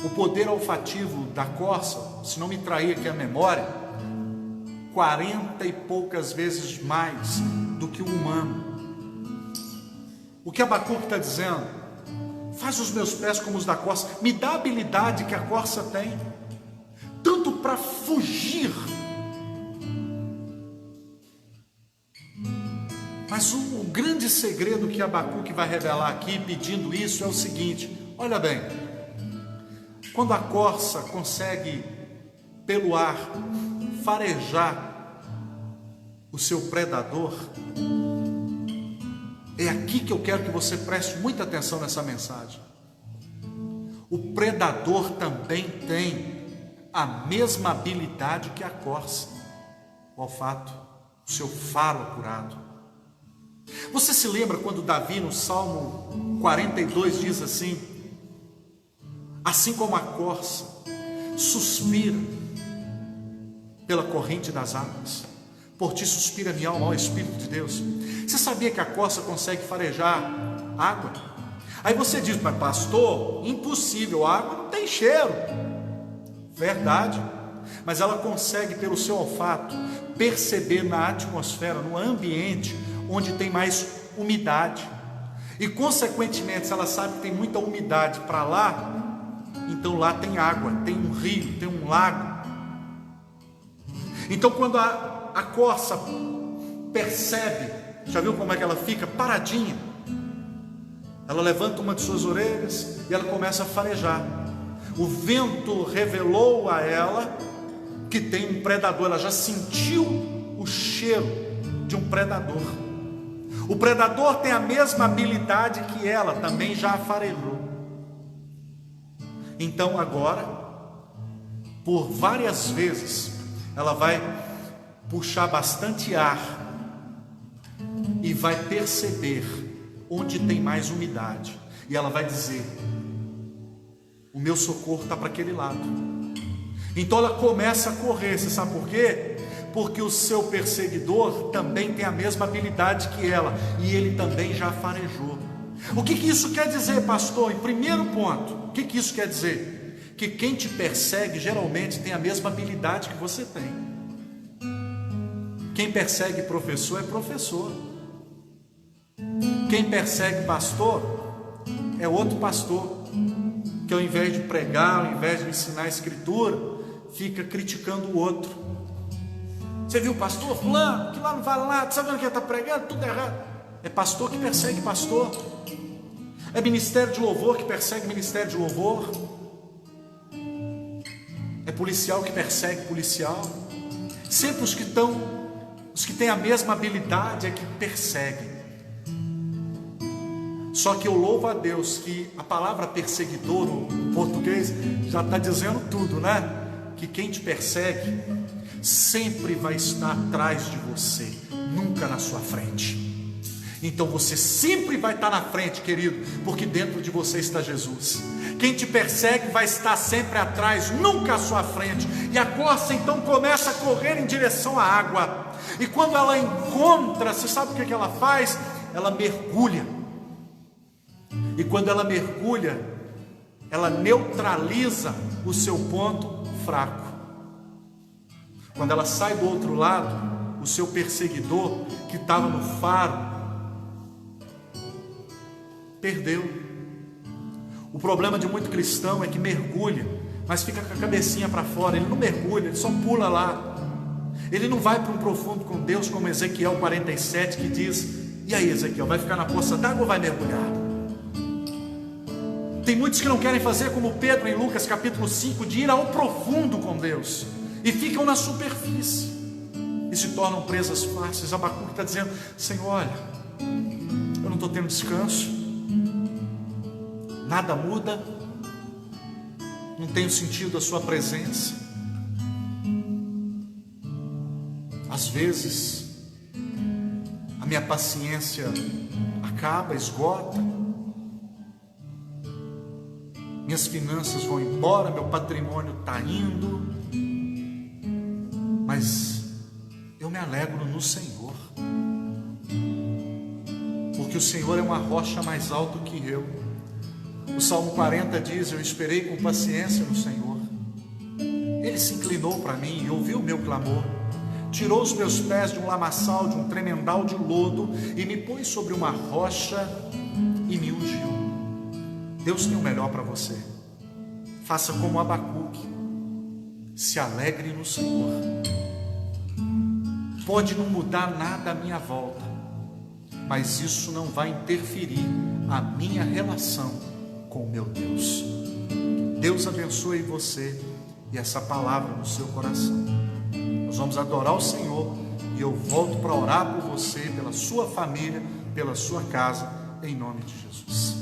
O poder olfativo da corça, se não me trair aqui a memória, 40 e poucas vezes mais do que o humano. O que Abacuque está dizendo? Faz os meus pés como os da corça, me dá a habilidade que a corça tem, tanto para fugir. Mas o grande segredo que Abacuque vai revelar aqui, pedindo isso, é o seguinte, olha bem, quando a corça consegue, pelo ar, farejar o seu predador, é aqui que eu quero que você preste muita atenção nessa mensagem. o predador também tem a mesma habilidade que a corça, o olfato, o seu faro apurado. Você se lembra quando Davi no Salmo 42 diz assim: assim como a corça suspira pela corrente das águas, por ti suspira minha alma, ó Espírito de Deus. Você sabia que a corça consegue farejar água? Aí você diz: mas pastor, impossível, a água não tem cheiro. Verdade, mas ela consegue pelo seu olfato perceber na atmosfera, no ambiente onde tem mais umidade, e consequentemente, se ela sabe que tem muita umidade para lá, então lá tem água, tem um rio, tem um lago. Então quando a corça percebe, já viu como é que ela fica? Paradinha. Ela levanta uma de suas orelhas e ela começa a farejar. O vento revelou a ela que tem um predador. Ela já sentiu o cheiro de um predador. O predador tem a mesma habilidade que ela, também já farejou. Então agora, por várias vezes, ela vai puxar bastante ar e vai perceber onde tem mais umidade, e ela vai dizer: o meu socorro está para aquele lado. Então ela começa a correr. Você sabe por quê? Porque o seu perseguidor também tem a mesma habilidade que ela, e ele também já farejou. O que isso quer dizer, pastor? Em primeiro ponto, o que isso quer dizer? Que quem te persegue geralmente tem a mesma habilidade que você tem. Quem persegue professor é professor. Quem persegue pastor é outro pastor, que ao invés de pregar, ao invés de ensinar a escritura, fica criticando o outro. Você viu o pastor fulano, que lá não vai lá, sabe o que ele está pregando? Tudo errado. É pastor que persegue pastor. É ministério de louvor que persegue ministério de louvor. É policial que persegue policial. Sempre os que têm a mesma habilidade é que perseguem. Só que eu louvo a Deus que a palavra perseguidor no português já está dizendo tudo, né? Que quem te persegue sempre vai estar atrás de você, nunca na sua frente. Então você sempre vai estar na frente, querido, porque dentro de você está Jesus. Quem te persegue vai estar sempre atrás, nunca à sua frente. E a corça então começa a correr em direção à água. E quando ela encontra, você sabe o que ela faz? Ela mergulha. E quando ela mergulha, ela neutraliza o seu ponto fraco. Quando ela sai do outro lado, o seu perseguidor, que estava no faro, perdeu. O problema de muito cristão é que mergulha, mas fica com a cabecinha para fora. Ele não mergulha, ele só pula lá. Ele não vai para um profundo com Deus, como Ezequiel 47, que diz: e aí, Ezequiel, vai ficar na poça d'água ou vai mergulhar? Tem muitos que não querem fazer como Pedro em Lucas capítulo 5, de ir ao profundo com Deus, e ficam na superfície e se tornam presas fáceis. Abacuque está dizendo: Senhor, olha, eu não estou tendo descanso, nada muda, não tenho sentido a sua presença. Às vezes a minha paciência acaba, esgota, minhas finanças vão embora, meu patrimônio está indo, mas eu me alegro no Senhor, porque o Senhor é uma rocha mais alta que eu. O Salmo 40 diz: eu esperei com paciência no Senhor, Ele se inclinou para mim e ouviu o meu clamor, tirou os meus pés de um lamaçal, de um tremendal de lodo, e me pôs sobre uma rocha e me ungiu. Deus tem o melhor para você. Faça como Abacuque, se alegre no Senhor. Pode não mudar nada à minha volta, mas isso não vai interferir a minha relação com o meu Deus. Deus abençoe você e essa palavra no seu coração. Nós vamos adorar o Senhor e eu volto para orar por você, pela sua família, pela sua casa, em nome de Jesus.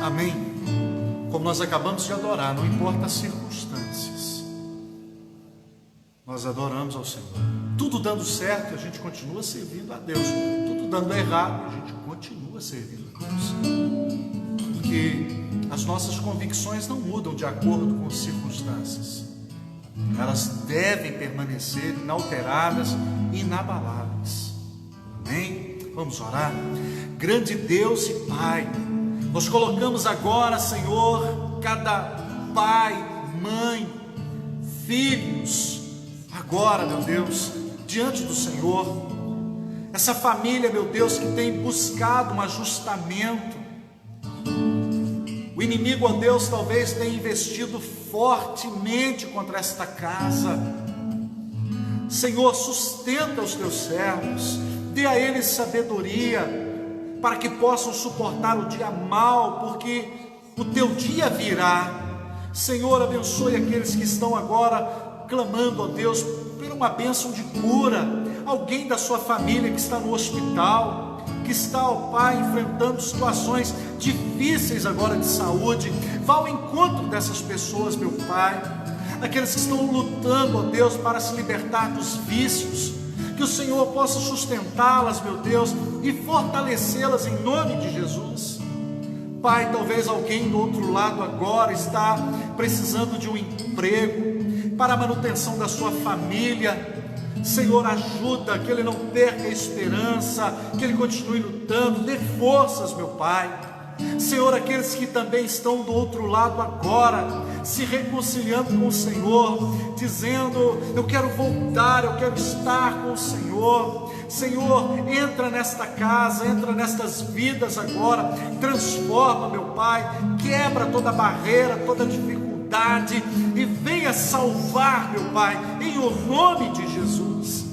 Amém? Como nós acabamos de adorar, não importa as circunstâncias, nós adoramos ao Senhor. Tudo dando certo, a gente continua servindo a Deus. Tudo dando errado, a gente continua servindo a Deus. Porque as nossas convicções não mudam de acordo com as circunstâncias. Elas devem permanecer inalteradas e inabaláveis. Amém? Vamos orar. Grande Deus e Pai, nós colocamos agora, Senhor, cada pai, mãe, filhos, agora, meu Deus, diante do Senhor, essa família, meu Deus, que tem buscado um ajustamento. O inimigo, ó Deus, talvez tenha investido fortemente contra esta casa. Senhor, sustenta os teus servos, dê a eles sabedoria, para que possam suportar o dia mau, porque o teu dia virá. Senhor, abençoe aqueles que estão agora clamando, ó Deus, por uma bênção de cura. Alguém da sua família que está no hospital, que está, ó Pai, enfrentando situações difíceis agora de saúde, vá ao encontro dessas pessoas, meu Pai. Aqueles que estão lutando, ó Deus, para se libertar dos vícios, que que o Senhor possa sustentá-las, meu Deus, e fortalecê-las em nome de Jesus. Pai, talvez alguém do outro lado agora está precisando de um emprego para a manutenção da sua família. Senhor, ajuda, que ele não perca a esperança, que ele continue lutando, dê forças, meu Pai. Senhor, aqueles que também estão do outro lado agora, se reconciliando com o Senhor, dizendo: eu quero voltar, eu quero estar com o Senhor. Senhor, entra nesta casa, entra nestas vidas agora, transforma, meu Pai, quebra toda barreira, toda dificuldade e venha salvar, meu Pai, em o nome de Jesus.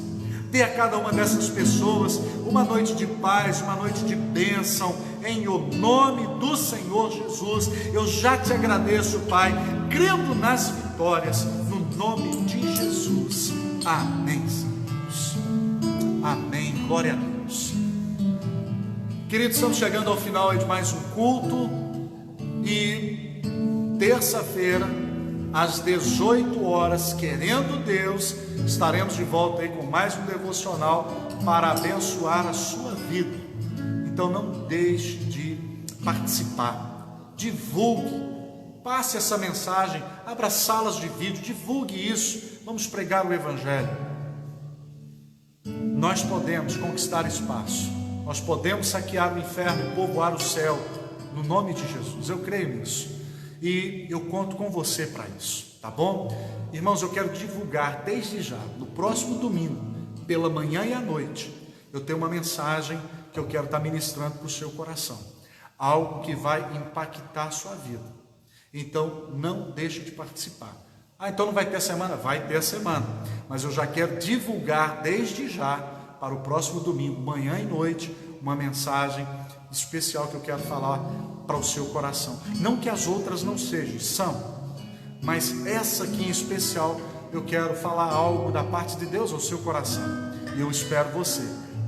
Dê a cada uma dessas pessoas uma noite de paz, uma noite de bênção, em o nome do Senhor Jesus. Eu já te agradeço, Pai, crendo nas vitórias, no nome de Jesus. Amém, Deus. Amém, glória a Deus. Queridos, estamos chegando ao final de mais um culto, e terça-feira, às 18 horas, querendo Deus, estaremos de volta aí com mais um devocional para abençoar a sua vida. Então não deixe de participar, divulgue, passe essa mensagem, abra salas de vídeo, divulgue isso, vamos pregar o Evangelho. Nós podemos conquistar espaço, nós podemos saquear o inferno e povoar o céu, no nome de Jesus. Eu creio nisso e eu conto com você para isso, tá bom? Irmãos, eu quero divulgar desde já, no próximo domingo, pela manhã e à noite, eu tenho uma mensagem que eu quero estar ministrando para o seu coração, algo que vai impactar a sua vida. Então não deixe de participar. Então não vai ter semana? Vai ter a semana, mas eu já quero divulgar desde já, para o próximo domingo, manhã e noite, uma mensagem especial que eu quero falar para o seu coração. Não que as outras não sejam, são, mas essa aqui em especial, eu quero falar algo da parte de Deus ao seu coração, e eu espero você.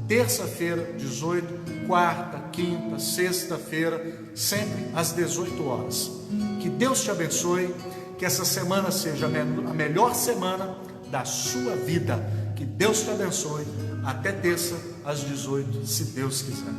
Terça-feira, 18, quarta, quinta, sexta-feira, sempre às 18 horas. Que Deus te abençoe, que essa semana seja a melhor semana da sua vida. Que Deus te abençoe. Até terça, às 18, se Deus quiser.